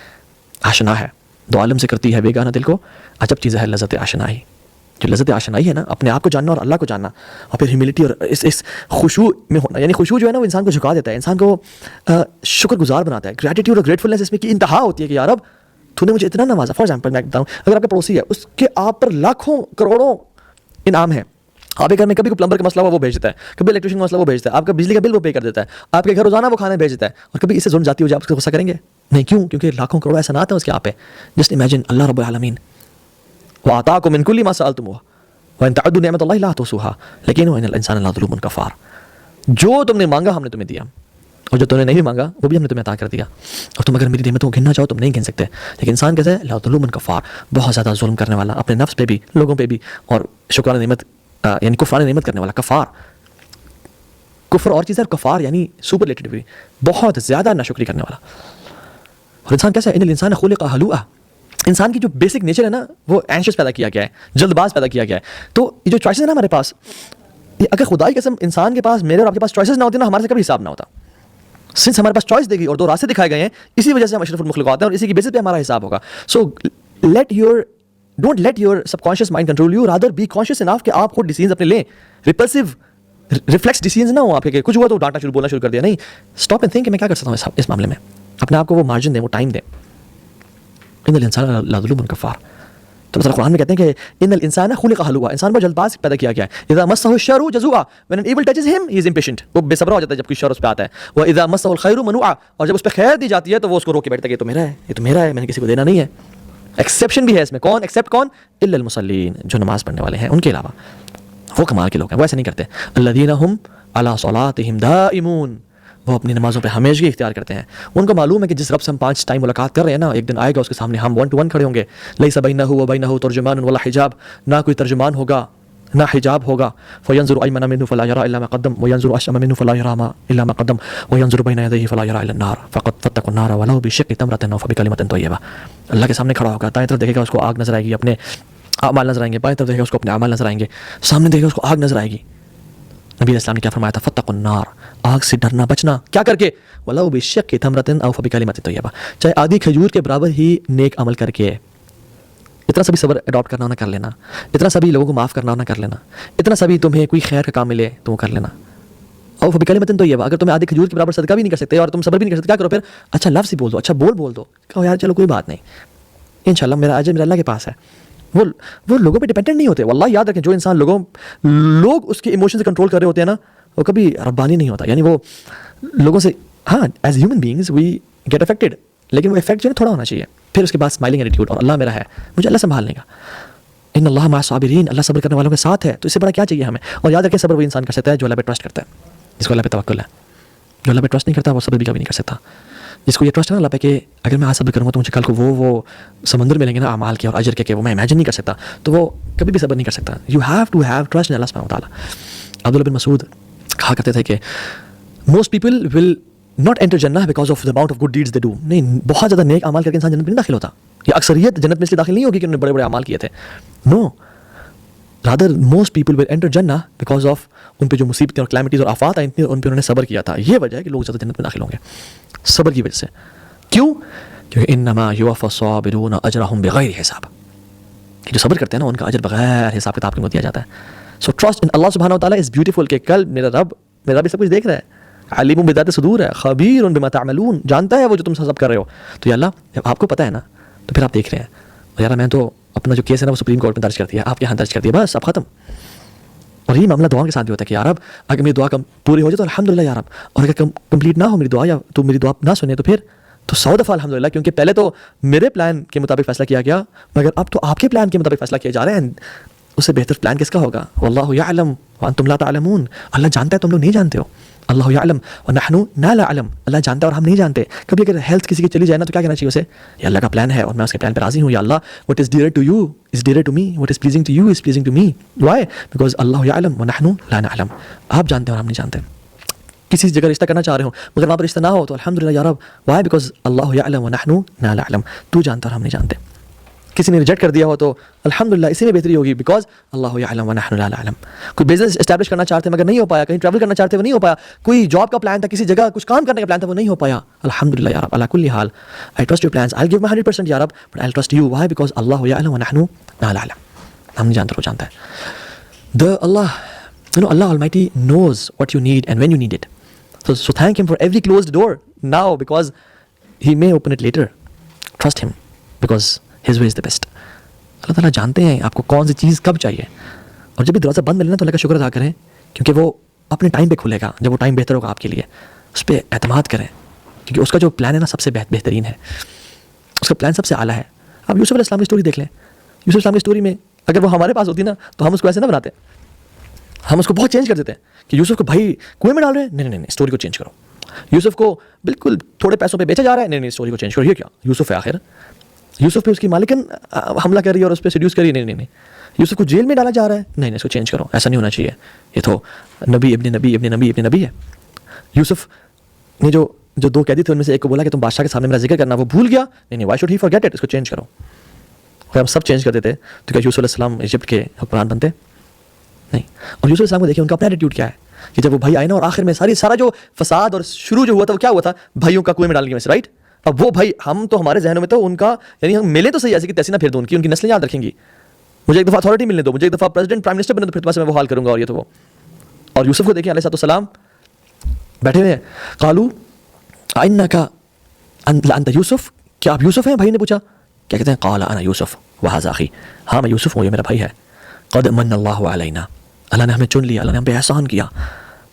آشنا ہے. دو عالم سے کرتی ہے بیگانہ دل کو, عجب چیز ہے لذت آشنائی. جو لذت آشنائی ہے نا, اپنے آپ کو جاننا اور اللہ کو جاننا, اور پھر ہیوملٹی اور اس خشوع میں ہونا. یعنی خشوع جو ہے نا وہ انسان کو جھکا دیتا ہے, انسان کو شکر گزار بناتا ہے. گریٹیٹیوڈ اور گریٹفلنس اس میں کی انتہا ہوتی ہے کہ یار اب تو نے مجھے اتنا نوازا. فار ایگزامپل میں بتاؤں, اگر آپ کا پڑوسی ہے, اس کے آپ پر لاکھوں کروڑوں انعام ہے, آپ کے گھر میں کبھی کوئی پلمبر کا مسئلہ ہوا وہ بھیج دیتا ہے, کبھی الیکٹریشین کا مسئلہ وہ بھیجتا ہے, آپ کا بجلی کا بل وہ پے کر دیتا ہے, آپ کے گھر روزانہ وہ کھانے بھیج دیتا ہے, اور کبھی اس سے ظلم جاتی ہو جائے آپ اس کو غصہ کریں گے؟ نہیں. کیوں؟ کیونکہ لاکھوں کروڑوں احسانات ہیں اس کے آپ پہ. جسٹ امیجن اللہ رب العالمین وَآتَاكُم مِّن كُلِّ مَا سَأَلْتُمُوهُ وَإِن تَعُدُّوا نِعْمَةَ اللَّهِ لَا تُحْصُوهَا لیکن وَإِنَّ الْإِنسَانَ لَظَلُومٌ كَفَّارٌ. جو تم نے مانگا ہم نے تمہیں دیا, اور جو تم نے نہیں مانگا وہ بھی ہم نے تمہیں عطا کر دیا, اور تم اگر میری نعمتوں کو گننا چاہو تم نہیں گن سکتے. لیکن انسان کیسے ہے؟ لَظَلُومٌ كَفَّارٌ, بہت زیادہ ظلم کرنے والا, اپنے نفس پہ بھی, لوگوں پہ بھی, اور شکرانہ نعمت یعنی کفرانہ نعمت کرنے والا. کفار کفر اور چیز ہے, کفار یعنی سپرلیٹیو بھی, بہت زیادہ ناشکری کرنے والا. اور انسان کیسا ہے؟ ان الانسان خلق ہلوعا, انسان کی جو بیسک نیچر ہے نا وہ اینشیس پیدا کیا گیا ہے, جلد باز پیدا کیا گیا ہے. تو یہ جو چوائسز ہے نا ہمارے پاس, اگر خدا کی قسم انسان کے پاس, میرے اور آپ کے پاس چوائسز نہ ہوتی نا, ہمارے سے کبھی حساب نہ ہوتا. سنس ہمارے پاس چوائس دے گی اور دو راستے دکھائے گئے ہیں, اسی وجہ سے ہم اشرف المخلوقات ہیں, اور اسی کی بیسس پہ ہمارا حساب ہوگا. So don't let your subconscious mind control you, rather be conscious enough کہ آپ خود ڈیسیژنز اپنے لیں. ریپلسو ریفلیکس ڈیسیژنز نہ ہوں آپ کے, کچھ ہوا تو ڈانٹنا بولنا شروع کر دیا. نہیں, اسٹاپ اینڈ تھنک کہ میں کیا کر سکتا ہوں اس معاملے میں. اپنے آپ کو وہ مارجن دیں, وہ ٹائم دیں. ان الانسان لظلوم کفار. تو مثلا قرآن میں کہتے ہیں کہ ان الانسان خلق ہلوعا, انسان بہت جلد باز پیدا کیا گیا ہے. اذا مسه الشر جزوعا, when an evil touches him he is impatient, وہ بے صبر ہو جاتا ہے جب کوئی شر اس پہ آتا ہے. واذا مسه الخير منوعا, اور جب اس پہ خیر دی جاتی ہے تو وہ اس کو روک کے بیٹھتا ہے کہ یہ تو میرا ہے, یہ تو میرا ہے, میں نے کسی کو دینا نہیں ہے. ایکسیپشن بھی ہے اس میں. کون ایکسیپٹ؟ کون؟ الا المصلین, جو نماز پڑھنے والے ہیں, ان کے علاوہ وہ کمال کے لوگ ہیں, وہ ایسے نہیں کرتے. الذین هم علی صلاتهم دائمون, وہ اپنی نمازوں پہ ہمیشگی اختیار کرتے ہیں. ان کو معلوم ہے کہ جس رب سے ہم 5 ٹائم ملاقات کر رہے ہیں نا, ایک دن آئے گا اس کے سامنے ہم 1 to 1 کھڑے ہوں گے. لیس بینہ و بینہ ترجمان ولا حجاب, نہ کوئی ترجمان ہوگا نہ حجاب ہوگا. فینظر ایمن منہ فلا یری الا ما قدم وینظر اشأم منہ فلا یری الا ما قدم وینظر بین یدیہ فلا یری الا النار فقد فاتقوا النار ولو بشق تمرۃ او فبکلمۃ طیبہ. اللہ کے سامنے کھڑا ہوگا, دائیں طرف دیکھے گا اس کو آگ نظر آئے گی, اپنے اعمال نظر آئیں گے, بائیں طرف دیکھے گا اس کو اپنے اعمال نظر آئیں گے, سامنے دیکھے گا اس کو آگ نظر آئے گی. نبی علیہ السلام نے کیا فرمایا تھا؟ فتقوا النار, آگ سے ڈرنا بچنا. کیا کر کے؟ ولو بشق تمرۃ او فبکلمۃ طیبہ, چاہے آدھی کھجور کے برابر ہی نیک عمل کر کے. اتنا سبھی صبر اڈاپٹ کرنا ہونا کر لینا, اتنا سبھی لوگوں کو معاف کرنا ہونا کر لینا, اتنا سبھی تمہیں کوئی خیر کا کام ملے تو وہ کر لینا. او فبکلمۃ طیبہ, اگر تمہیں آدھی کھجور کے برابر صدقہ بھی نہیں کر سکتے اور تم صبر بھی نہیں کر سکتے, کیا کرو پھر؟ اچھا لفظ ہی بول دو, اچھا بول دو, کہو یار چلو کوئی بات نہیں, انشاءاللہ میرا اجر میرے اللہ کے پاس ہے. وہ لوگوں پہ ڈیپینڈنٹ نہیں ہوتے. واللہ یاد رکھیں, جو انسان لوگ اس کے ایموشن سے کنٹرول کر رہے ہوتے ہیں نا, وہ کبھی ربانی نہیں ہوتا. یعنی وہ لوگوں سے, ہاں as human beings we get affected, لیکن وہ افیکٹ جو ہے تھوڑا ہونا چاہیے. پھر اس کے بعد اسمائلنگ ایٹیٹیوڈ, اور اللہ میرا ہے, مجھے اللہ سنبھال لے گا. ان اللہ مع الصابرین, اللہ صبر کرنے والوں کے ساتھ ہے. تو اس سے بڑا کیا چاہیے ہمیں؟ اور یاد رکھیں, صبر وہ انسان کر سکتا ہے جو اللہ پہ ٹرسٹ کرتا ہے, جس کو اللہ پہ توکل ہے. جو اللہ پہ ٹرسٹ نہیں کرتا وہ صبر بھی کبھی نہیں کر سکتا. جس کو یہ ٹرسٹ ہے نا اللہ پہ کہ اگر میں آج صبر کروں گا تو مجھے کل کو وہ سمندر ملیں گے نا اعمال کے اور اجر کے, کہ وہ میں امیجن نہیں کر سکتا, تو وہ کبھی بھی صبر نہیں کر سکتا. You have to have trust in اللہ سبحانہ و تعالیٰ. عبداللہ بن مسعود کہا کرتے تھے کہ most people will not enter جنہ because of the amount of good deeds they do. نہیں, بہت زیادہ نیک اعمال کر کے انسان جنت میں نہیں داخل ہوتا. یہ اکثریت جنت میں اس لیے داخل نہیں ہوگی کہ انہوں نے بڑے بڑے اعمال کیے تھے. No, rather most people will enter جنہ بیکاز آف ان پہ جو مصیبتیں اور کلیمٹیز اور آفات آئی تھیں ان پہ انہوں نے صبر کیا تھا. یہ وجہ ہے کہ لوگ زیادہ جنت میں داخل ہوں گے, صبر کی وجہ سے. کیوں؟ کیونکہ انما یوفی الصابرون اجرهم بغیر حساب, جو صبر کرتے ہیں نا ان کا اجر بغیر حساب کتاب کے دیا جاتا ہے. سو ٹرسٹ ان اللہ سبحانہ و تعالیٰ از بیوٹیفل, کہ کل میرا رب سب کچھ دیکھ رہا ہے, علیم بذات صدور ہے, خبیر بما تعملون, جانتا ہے وہ جو تم سب کر رہے ہو. تو یا اللہ جب آپ کو پتہ ہے نا تو پھر آپ دیکھ رہے ہیں. اور یار میں تو اپنا جو کیس ہے نا وہ سپریم کورٹ میں درج کر دیا, آپ کے یہاں درج کر دیا, بس اب ختم. اور یہ معاملہ دعاؤں کے ساتھ بھی ہوتا ہے کہ یار اب اگر میری دعا پوری ہو جائے تو الحمدللہ یار اب, اور اگر کمپلیٹ نہ ہو میری دعا یا تو میری دعا نہ سنے تو پھر تو 100 دفعہ الحمدللہ, کیونکہ پہلے تو میرے پلان کے مطابق فیصلہ کیا گیا, مگر اب تو آپ کے پلان کے مطابق فیصلہ کیے جا رہے ہیں. اس سے بہتر پلان کس کا ہوگا؟ واللہ یعلم وانتم لا تعلمون, اللہ جانتا ہے تم لوگ نہیں جانتے ہو. اللہ یعلم ونحن لا نعلم, اللہ جانتا ہے اور ہم نہیں جانتے. کبھی اگر ہیلتھ کسی کی چلی جائے نا تو کیا کہنا چاہیے اسے؟ یہ اللہ کا پلان ہے اور میں اس کے پلان پہ راضی ہوں. یا اللہ what is dear to you is dear to me, what is pleasing to you is pleasing to me. Why? Because اللہ یعلم ونحن لا نعلم, آپ جانتے ہیں اور ہم نہیں جانتے. کسی جگہ رشتہ کرنا چاہ رہے ہوں مگر وہاں پر رشتہ نہ ہو تو الحمدللہ یا رب. Why? Because اللہ یعلم ونحن لا نعلم, تو جانتا اور ہم نہیں جانتے. کسی نے ریجیکٹ کر دیا ہو تو الحمدللہ اسی میں بہتری ہوگی, بیکاز اللہ یعلم ونحن لا نعلم. کوئی بزنس اسٹیبلش کرنا چاہتے مگر نہیں ہو پایا, کہیں ٹریول کرنا چاہتے وہ نہیں ہو پایا, کوئی جاب کا پلان تھا, کسی جگہ کچھ کام کرنے کا پلان تھا وہ نہیں ہو پایا, الحمدللہ یا رب علی کل حال I trust your plans, I'll give my 100% یا رب, but I'll trust you. Why? Because اللہ یعلم ونحن لا نعلم, ہم نہیں جانتے, وہ جانتا ہے. Allah Almighty knows what you need and when you need it. So thank him for every closed door now, because he may open it later. Trust him because his way is the best. اللہ تعالیٰ جانتے ہیں آپ کو کون سی چیز کب چاہیے, اور جب بھی دروازہ بند ملے نا تو اللہ کا شکر ادا کریں, کیونکہ وہ اپنے ٹائم پہ کھلے گا, جب وہ ٹائم بہتر ہوگا آپ کے لیے. اس پہ اعتماد کریں, کیونکہ اس کا جو پلان ہے نا سب سے بہترین ہے, اس کا پلان سب سے اعلیٰ ہے. آپ یوسف علیہ السلام کی اسٹوری دیکھ لیں. یوسف علیہ السلام کی اسٹوری میں اگر وہ ہمارے پاس ہوتی نا تو ہم اس کو ایسے نہ بناتے, ہم اس کو بہت چینج کر دیتے ہیں کہ یوسف کو بھائی کنویں میں ڈال رہے ہیں, نہیں, اسٹوری کو چینج کرو. یوسف کو بالکل تھوڑے پیسوں پہ بیچا جا رہا ہے, نہیں, اسٹوری کو چینج کرو. یہ کیا یوسف ہے آخر, یوسف پہ اس کی مالکن حملہ کر رہی ہے اور اس پہ سیڈیوس کر رہی ہے, نہیں, یوسف کو جیل میں ڈالا جا رہا ہے, نہیں, اس کو چینج کرو, ایسا نہیں ہونا چاہیے, یہ تو نبی ابن نبی ہے. یوسف نے جو 2 قیدی تھے ان میں سے ایک کو بولا کہ تم بادشاہ کے سامنے میرا ذکر کرنا, وہ بھول گیا, نہیں, why should he forget it, اس کو چینج کرو. اور ہم سب چینج کر دیتے تو کیا یوسف علیہ السلام ایجپٹ کے حکمران بنتے؟ نہیں. اور یوسف علیہ السلام کو دیکھیں ان کا اپنا ایٹیٹیوڈ کیا ہے کہ جب وہ بھائی آئے نا اور آخر میں سارا جو فساد اور شروع جو ہوا تھا وہ کیا ہوا تھا, بھائیوں کا کنویں میں ڈالنے میں سے, رائٹ. اب وہ بھائی ہم تو ہمارے ذہنوں میں تو ان کا یعنی ہم ملے تو صحیح ایسے کہ تیسی نہ پھر دوں, ان کی نسلیں یاد رکھیں گی, مجھے ایک دفعہ اتھارٹی ملنے دو, مجھے ایک دفعہ پریزیڈنٹ پرائم منسٹر بنے دو, پھر تمہارے سے میں وہ حال کروں گا, اور یہ تو وہ. اور یوسف کو دیکھیں علیہ السلام بیٹھے ہوئے ہیں, قالو انک انت یوسف, کیا آپ یوسف ہیں؟ بھائی نے پوچھا. کیا کہتے ہیں؟ قال انا یوسف وہذا اخی, ہاں میں یوسف ہوں, یہ میرا بھائی ہے. قد من اللہ علینا, اللہ نے ہمیں چن لیا, اللہ نے ہم پہ احسان کیا.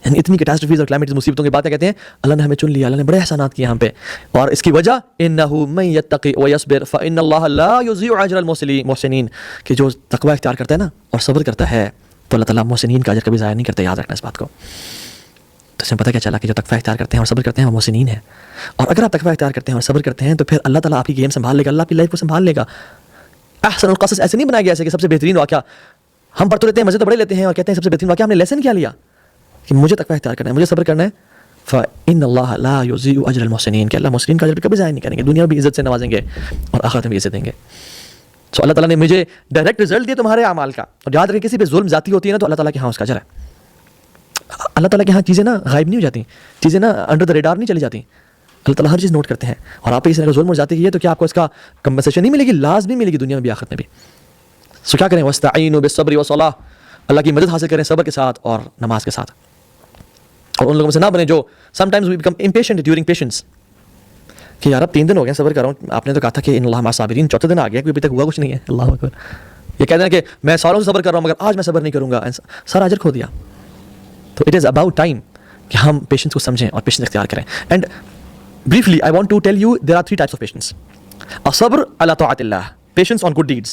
یعنی اتنی کیٹاسٹروفیز اور کلائمیٹ مصیبتوں کی باتیں کہتے ہیں, اللہ نے ہمیں چن لیا, اللہ نے بڑے احسانات کیے ہم پہ. اور اس کی وجہ انہ من یتقی ویصبر فان اللہ لا یضیع اجر المحسنین, کہ جو تقوی اختیار کرتا ہے نا اور صبر کرتا ہے تو اللہ تعالیٰ محسنین کا اجر کبھی ضائع نہیں کرتا. یاد رکھنا اس بات کو. تو اس میں پتہ کیا چلا کہ جو تقوی اختیار کرتے ہیں اور صبر کرتے ہیں وہ محسنین ہیں. اور اگر آپ تقوی اختیار کرتے ہیں اور صبر کرتے ہیں تو پھر اللہ تعالیٰ آپ کی گیم سنبھال لے گا, اللہ آپ کی لائف کو سنبھال لے گا. احسن القصص ایسے نہیں بنایا گیا ایسے کہ سب سے بہترین واقعہ ہم پڑھتے رہتے ہیں, مزے تو بڑے لیتے ہیں اور کہتے ہیں سب سے بہترین واقعہ. ہم نے لیسن کیا لیا کہ مجھے تقوی اختیار کرنا ہے, مجھے صبر کرنا ہے. فإن اللہ لا یضیع اجر المحسنین, کہ اللہ محسنین کا اجر کبھی ضائع نہیں کریں گے, دنیا میں بھی عزت سے نوازیں گے اور آخرت میں بھی عزت دیں گے. سو اللہ تعالیٰ نے مجھے ڈائریکٹ رزلٹ دیا تمہارے اعمال کا. اور یاد رکھیں کسی پہ ظلم ذاتی ہوتی ہے نا تو اللہ تعالیٰ کے ہاں اس کا اجر ہے. اللہ تعالیٰ کے ہاں چیزیں نا غائب نہیں ہو جاتی, چیزیں نا انڈر دا ریڈار نہیں چلی جاتی. اللہ تعالیٰ ہر چیز نوٹ کرتے ہیں. اور آپ پہ کسی نے ظلم ہو جاتی ہے تو کیا آپ کو اس کا کمپنسیشن نہیں ملے گی؟ لازمی ملے گی, دنیا میں بھی آخرت میں بھی. سو کیا کریں؟ واستعینوا بالصبر والصلاۃ, اللہ کی مدد حاصل کریں صبر کے ساتھ اور نماز کے ساتھ. اور ان لوگوں سے نہ بنے جو sometimes we become impatient during patience, کہ یار اب 3 دن ہو گئے صبر کر رہا ہوں, آپ نے تو کہا تھا کہ ان اللہ مع الصابرین, 4تھے دن آ گیا, ابھی تک ہوا کچھ نہیں ہے. اللہ اکبر. یہ کہتے ہیں کہ میں سالوں سے صبر کر رہا ہوں مگر آج میں صبر نہیں کروں گا, سارا اجر کھو دیا. تو اٹ از اباؤٹ ٹائم کہ ہم پیشنس کو سمجھیں اور پیشنس اختیار کریں. And briefly I want to tell you there are 3 types of patience. الصبر على طاعة الله, patience on good deeds,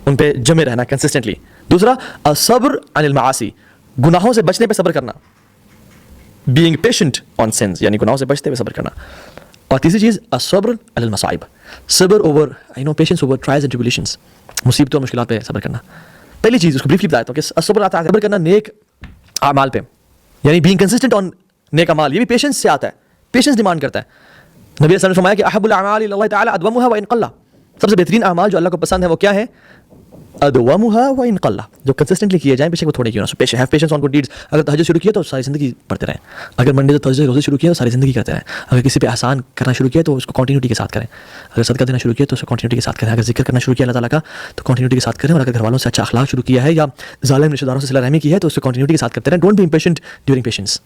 ان پہ جمے رہنا consistently. دوسرا الصبر عن المعاصی, گناہوں سے بچنے پہ صبر کرنا, being patient on sins, یعنی گناہوں سے بچتے ہوئے صبر کرنا. اور تیسری چیز الصبر علی المصائب, صبر over patience over trials and tribulations, مصیبتوں اور مشکلات پہ صبر کرنا. پہلی چیز اس کو briefly بتایا تو کہ الصبر على صبر کرنا نیک اعمال پہ, یعنی being consistent on نیک اعمال, یہ بھی پیشنس سے آتا ہے, پیشنس ڈیمانڈ کرتا ہے. نبی علیہ السلام نے فرمایا کہ احب الاعمال الی اللہ تعالی ادومها وان قل, سب سے بہترین اعمال جو اللہ کو پسند ہے وہ کیا ہے؟ ادومها وان قل, جو کنسسٹنٹلی کیے جائیں بے شک وہ تھوڑے کیوں نہ. Have patience on good deeds. اگر تہجد شروع کیا تو ساری زندگی پڑھتے رہیں, اگر منڈے سے تھرسڈے روزے شروع کیا تو ساری زندگی کرتے رہیں, اگر کسی پہ احسان کرنا شروع کیا تو اس کو کنٹینیوٹی کے ساتھ کریں, اگر صدقہ دینا شروع کیا تو اس کو کنٹینیوٹی کے ساتھ کریں, اگر ذکر کرنا شروع کیا اللہ تعالیٰ کا تو کنٹینیوٹی کے ساتھ کریں, اور اگر گھر والوں سے اچھا اخلاق شروع کیا ہے یا ظالم رشتہ داروں سے صلہ رحمی کی ہے تو اس کو کنٹینیوٹی کے ساتھ کرتے رہیں. Don't be impatient during patience.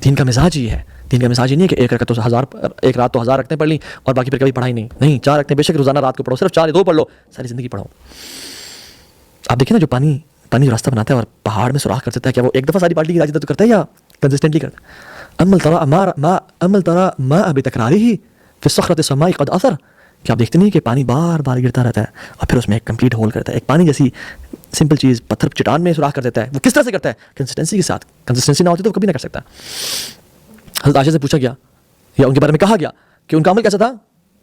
دین کا مزاج یہ ہے, دین کا مزاج یہ نہیں ہے کہ ایک رکعت تو 1000, ایک رات تو 1000 رکھتے پڑھ لیں اور باقی پھر کبھی پڑھائی نہیں. 4 رکھتے بے شک روزانہ رات کو پڑھو, صرف 4 یا 2 پڑھ لو, ساری زندگی پڑھو. آپ دیکھیں نا جو پانی جو راستہ بناتا ہے اور پہاڑ میں سوراخ کر دیتا ہے, کیا وہ ایک دفعہ ساری بالٹی کی راجدت کرتا ہے یا کنسسٹنٹلی کرتا ہے؟ امل ترى ماء بتکرارہ فی الصخرۃ السماء قد اثر, کہ آپ دیکھتے نہیں کہ پانی بار بار گرتا رہتا ہے اور پھر اس میں ایک کمپلیٹ ہول کرتا ہے. ایک پانی جیسی سمپل چیز پتھر چٹان میں سوراخ کر دیتا ہے, وہ کس طرح سے کرتا ہے؟ کنسسٹنسی کے ساتھ. کنسسٹنسی نہ ہوتی تو وہ کبھی نہ کر سکتا. حضرت عائشہ سے پوچھا گیا یا ان کے بارے میں کہا گیا کہ ان کا عمل کیسا تھا؟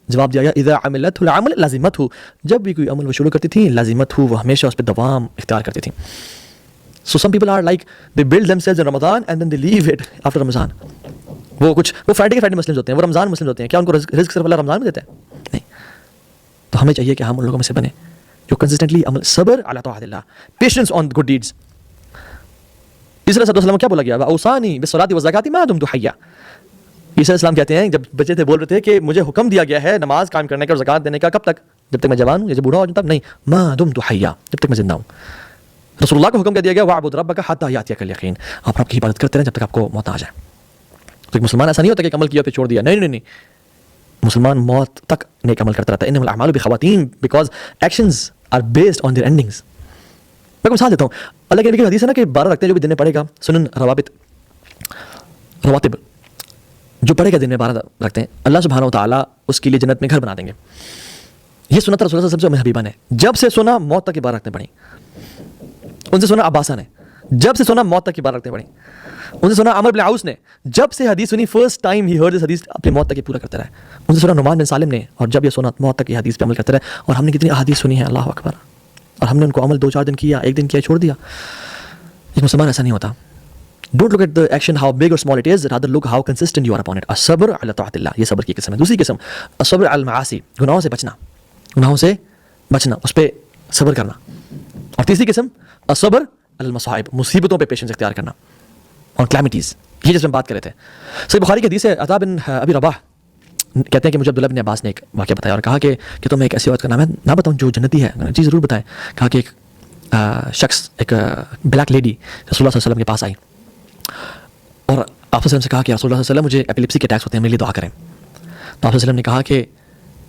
جواب دیا گیا اذا عملت العمل لازمت ہو, جب بھی کوئی عمل وہ شروع کرتی تھیں لازمت ہو, وہ ہمیشہ اس پہ دوام اختیار کرتی تھیں. So some people are like they build themselves in Ramadan and then they leave it after Ramadan. وہ فرائیڈے کے فرائیڈے مسلمز ہوتے ہیں, وہ رمضان مسلمز ہوتے ہیں, کیا ان کو رزق صرف اللہ رمضان میں دیتا ہے؟ نہیں. تو ہمیں چاہیے کہ ہم ان لوگوں میں سے بنیں جو کنسسٹنٹلی عمل, صبر علی طاعت اللہ, پیشنس آن گڈ ڈیڈز. عیسیٰ علیہ السلام کیا بولا گیا؟ اوصانی بالصلاۃ والزکاۃ ما دمت حیا. عیسیٰ علیہ السلام کہتے ہیں جب بچے تھے بول رہے تھے کہ مجھے حکم دیا گیا ہے نماز قائم کرنے کا اور زکوٰۃ دینے کا. کب تک؟ جب تک میں جوان ہوں یا جب بوڑھا ہوں تب نہیں. ما دمت حیا, جب تک میں زندہ ہوں. رسول اللہ کو حکم کر دیا گیا واعبد ربک حتی یاتیک الیقین, آپ رب کی عبادت کرتے رہیں جب تک آپ کو موت آ جائے. تو ایک مسلمان ایسا نہیں ہوتا کہ عمل کیا پھر چھوڑ دیا, نہیں. مسلمان موت تک نیک عمل کرتا رہتا ہے. انما الاعمال بخواتیم, because actions are based on their endings. میں مثال دیتا ہوں, اللہ کے نبی کی حدیث ہے نا کہ 12 رکھتے ہیں جو بھی دن میں پڑھے گا, سنن رواتب جو پڑھے گا دن میں 12 رکھتے ہیں, اللہ سبحانہ و تعالیٰ اس کے لیے جنت میں گھر بنا دیں گے. یہ سنت رسول اللہ صلی اللہ علیہ وسلم سے حبیبہ نے جب سے سنا موت تک کی 12 رکھتے پڑھی, ان سے سنا عباسہ نے جب سے سنا موت تک کی 12 رکھتے پڑھی, ان سے سنا عمر بن عوس نے جب سے حدیث سنی فرسٹ ٹائم ہی ہرڈ دس حدیث اپنی موت تک کی پورا کرتے رہے. ان سے سنا نعمان بن سالم نے, اور جب یہ سنا موت تک کی حدیث پہ عمل کرتے رہے. اور ہم نے کتنی احادیث سنی ہیں, اللہ اکبر, اور ہم نے ان کو عمل 2-4 دن کیا, 1 دن کیا, چھوڑ دیا. ایک مسلمان ایسا نہیں ہوتا. Don't look at the action how big or small it is, rather look how consistent you are upon it. الصبر على طاعة الله, یہ صبر کی قسم ہے. دوسری قسم الصبر على المعاصی, گناہوں سے بچنا, گناہوں سے بچنا, اس پہ صبر کرنا. اور تیسری قسم الصبر على المصائب, مصیبتوں پہ پیشنس اختیار کرنا, اور کلیمٹیز, یہ جس میں بات کر رہے تھے. صحیح بخاری کی حدیث ہے, عطا بن ابی رباح کہتے ہیں کہ مجھے عبداللہ بن عباس نے ایک واقعہ بتایا اور کہا کہ تمہیں ایک ایسی عورت کا نام ہے نہ بتاؤں جو جنتی ہے؟ جی ضرور بتائیں. کہا کہ ایک شخص, ایک بلیک لیڈی رسول اللہ صلی اللہ علیہ وسلم کے پاس آئی اور آپ صلی اللہ علیہ وسلم سے کہا کہ رسول اللہ صلی اللہ علیہ وسلم مجھے ایپیلیپسی کے اٹیکس ہوتے ہیں, میرے لیے دعا کریں. تو آپ صلی اللہ علیہ وسلم نے کہا کہ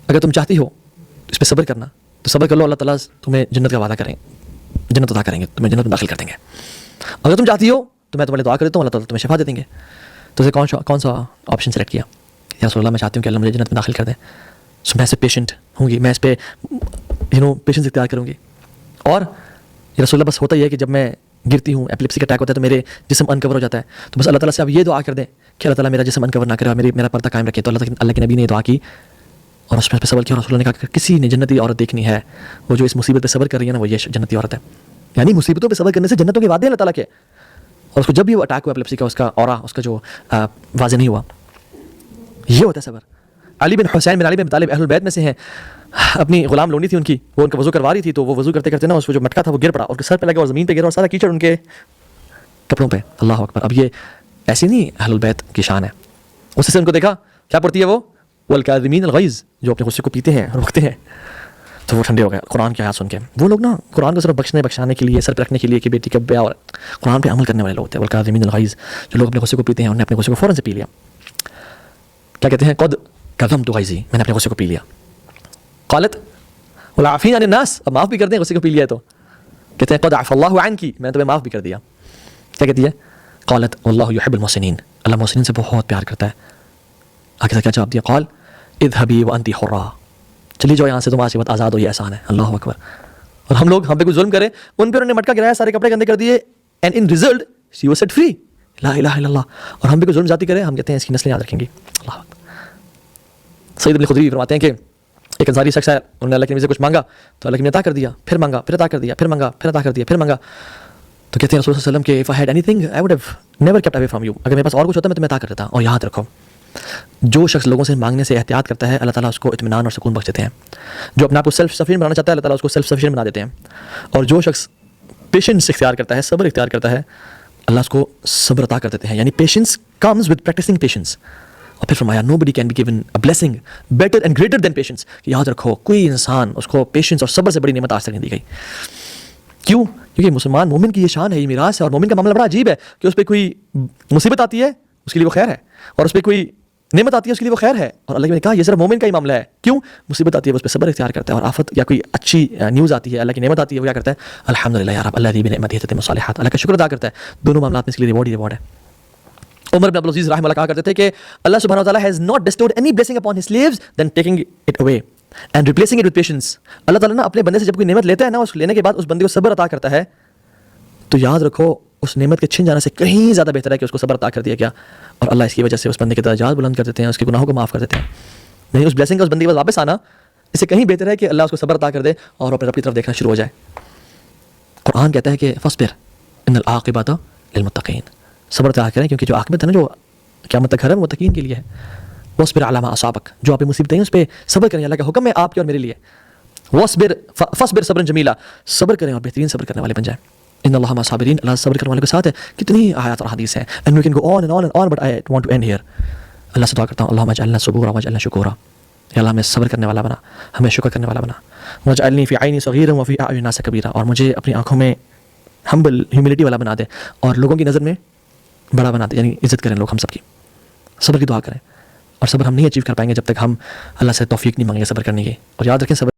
اگر تم چاہتی ہو اس پہ صبر کرنا تو صبر کر لو, اللہ تعالیٰ تمہیں جنت کا وعدہ کریں, جنت عطا کریں گے, تمہیں جنت میں داخل کر دیں گے. اگر تم چاہتی ہو تو میں تمہارے دعا کر دیتا ہوں, اللہ تعالیٰ تمہیں شفا دے دیں گے. تو اسے کون سا آپشن سلیکٹ کیا؟ یا رسول اللہ میں چاہتی ہوں کہ اللہ مجھے جنت میں داخل کر دیں, میں اس پہ پیشنٹ ہوں گی, میں اس پہ پیشنس اختیار کروں گی. اور یہ رسول اللہ بس ہوتا ہی ہے کہ جب میں گرتی ہوں, ایپیلیپسی کا اٹیک ہوتا ہے تو میرے جسم انکور ہو جاتا ہے, تو بس اللہ تعالیٰ سے آپ یہ دعا کر دیں کہ اللہ تعالیٰ میرا جسم انکور نہ کرے اور میرا پردہ قائم رکھے. تو اللہ کے نبی نے یہ دعا کی اور اس پہ صبر کیا. رسول اللہ نے کہا کہ کسی نے جنتی عورت دیکھنی ہے, وہ جو اس مصیبت پہ صبر کر رہی ہے نا, وہ یہ جنتی عورت ہے. یعنی مصیبتوں پہ صبر کرنے سے جنتوں کے وعدے ہیں اللہ تعالیٰ کے. اور اس کو جب بھی وہ اٹیک ہوا ایپیلیپسی کا, اس کا اورا, اس کا جو واضح نہیں ہوا, یہ ہوتا ہے صبر. علی بن حسین بن علی بن طالب اہل البیت میں سے ہیں, اپنی غلام لونڈی تھی ان کی, وہ ان کا وضو کروا رہی تھی, تو وہ وضو کرتے کرتے نا اس کو جو مٹکا تھا وہ گر پڑا, اور سر پہ لگا اور زمین پہ گرا اور سارا کیچڑ ان کے کپڑوں پہ. اللہ اکبر. اب یہ ایسی نہیں اہل البیت کی شان ہے. اس سے ان کو دیکھا کیا پڑھتی ہے وہ, والکاظمین الغیظ, جو اپنے غصے کو پیتے ہیں اور رکھتے ہیں. تو وہ ٹھنڈے ہو گئے قرآن کی آیات سن کے. وہ لوگ نا قرآن کو صرف بخشانے کے لیے, سر پہ رکھنے کے لیے کہ بیٹی کب بیاہ, اور قرآن پہ عمل کرنے والے لوگ تھے. والکاظمین الغیظ, جو لوگ اپنے غصے کو پیتے ہیں, انہوں نے اپنے غصے کو فوراً سے پی لیا. کیا کہتے ہیں, قد کظمت غیظی, میں نے اپنے غصے کو پی لیا. قالت والعافین عن الناس, اب معاف بھی کر دیں غصے کو پی لیا تو. کہتے ہیں قد عفا اللہ عنکی, میں نے تمہیں معاف بھی کر دیا. کیا کہتی ہے, قالت واللہ یحب المحسنین, اللہ محسنین سے بہت پیار کرتا ہے. آگے سے کیا جواب دیا, قال اذهبی وانتی حرہ, چلی جاؤ یہاں سے, تم آج کے بعد آزاد ہو, یہ احسان ہے. اللہ اکبر. اور ہم لوگ ہم پہ کوئی ظلم کرے, ان پہ انہوں نے مٹکا گرایا, سارے کپڑے گندے کر دیے, and in result she was set free. لا الہ الا اللہ. اور ہم پہ کوئی ظلم زیادتی کرے, ہم کہتے ہیں اس کی نسلیں یاد رکھیں گی. اللہ اکبر. سعید بن خدری فرماتے ہیں کہ ایک انصاری شخص ہے, انہوں نے اللہ کے نبی سے کچھ مانگا تو اللہ کے نبی نے عطا کر دیا, پھر مانگا, پھر عطا کر دیا, پھر مانگا, پھر عطا کر دیا, پھر مانگا. تو کہتے ہیں رسول صلی اللہ علیہ وسلم کہ if I had anything I would have never kept away from you, اگر میرے پاس اور کچھ ہوتا میں تمہیں عطا کر دیتا. اور یاد رکھو, جو شخص لوگوں سے مانگنے سے احتیاط کرتا ہے, اللہ تعالیٰ اس کو اطمینان اور سکون بخش دیتے ہیں. جو اپنے آپ کو سیلف سفیشینٹ بنانا چاہتا ہے, اللہ تعالیٰ اس کو سیلف سفیشینٹ بنا دیتے ہیں. اور جو شخص پیشنس اختیار کرتا ہے, صبر اختیار کرتا ہے, اللہ اس کو صبر عطا کر دیتے ہیں. یعنی patience comes with practising patience. اور پھر فرمایا nobody can be given a blessing better and greater than patience, کہ یاد رکھو کوئی انسان اس کو پیشنس اور صبر سے بڑی نعمت آج تک نہیں دی گئی. کیوں؟ کیونکہ مسلمان مومن کی یہ شان ہے, یہ میراث ہے. اور مومن کا معاملہ بڑا عجیب ہے کہ اس پہ کوئی مصیبت آتی ہے اس کے لیے وہ خیر ہے, اور اس پہ کوئی نعمت آتی ہے اس کے لیے وہ خیر ہے. اور اللہ نے کہا یہ صرف مومن کا ہی معاملہ ہے. کیوں؟ مصیبت آتی ہے اس پہ صبر اختیار کرتا ہے, اور آفت یا کوئی اچھی نیوز آتی ہے, اللہ کی نعمت آتی ہے, وہ کیا کرتا ہے, الحمدللہ یا رب الذی بنعمتہ تتم الصالحات, اللہ کا شکر ادا کرتا ہے. دونوں معاملات میں اس کے لیے ریوارڈ ہی ریوارڈ ہے. عمر بن عبدالعزیز رحمہ اللہ کہا کرتے تھے کہ اللہ سبحانہ وتعالی has not bestowed any blessing upon his slaves than taking it away and replacing it with patience. اللہ تعالیٰ نا اپنے بندے سے جب کوئی نعمت لیتا ہے نا, اس لینے کے بعد اس بندے کو صبر عطا کرتا ہے, تو یاد رکھو اس نعمت کے چھن جانے سے کہیں زیادہ بہتر ہے کہ اس کو صبر عطا کر دیا گیا. اور اللہ اس کی وجہ سے اس بندے کے درجات بلند کر دیتے ہیں, اس کے گناہوں کو معاف کر دیتے ہیں. نہیں, اس بلیسنگ کا اس بندے کے پاس واپس آنا اس سے کہیں بہتر ہے کہ اللہ اس کو صبر عطا کر دے اور اپنے رب کی طرف دیکھنا شروع ہو جائے. قرآن کہتا ہے کہ فاصبر ان العاقبۃ للمتقین, صبر عطا کریں کیونکہ جو عاقبت ہے نا, جو قیامت تک ہے, وہ متقین کے لیے ہے. واصبر علی ما اصابک, جو آپ مصیبتیں ہیں اس پہ صبر کریں, اللہ کا حکم ہے آپ کے اور میرے لیے. واصبر فاصبر صبرا جمیلا, صبر کریں اور بہترین صبر کرنے والے بن جائیں. ان اللہ مع الصابرین, اللہ صبر کرنے والوں کے ساتھ ہے. کتنی آیات اور حدیث ہیں, and we can go on and on and on, but I want to end here. اللہ سے دعا کرتا ہوں, اللہم اجعلنا صبورا واجعلنا شکورا, یا اللہ ہمیں صبر کرنے والا بنا, ہمیں شکر کرنے والا بنا. واجعلنی فی عینی صغیرا وفی اعین الناس کبیرا, اور مجھے اپنی آنکھوں میں ہمبل ہیوملٹی والا بنا دے اور لوگوں کی نظر میں بڑا بنا دے, یعنی عزت کریں لوگ ہم سب کی. صبر کی دعا کریں, اور صبر ہم نہیں اچیو کر پائیں گے جب تک ہم اللہ سے توفیق نہیں مانگیں گے صبر کرنے کی. اور یاد رکھیں صبر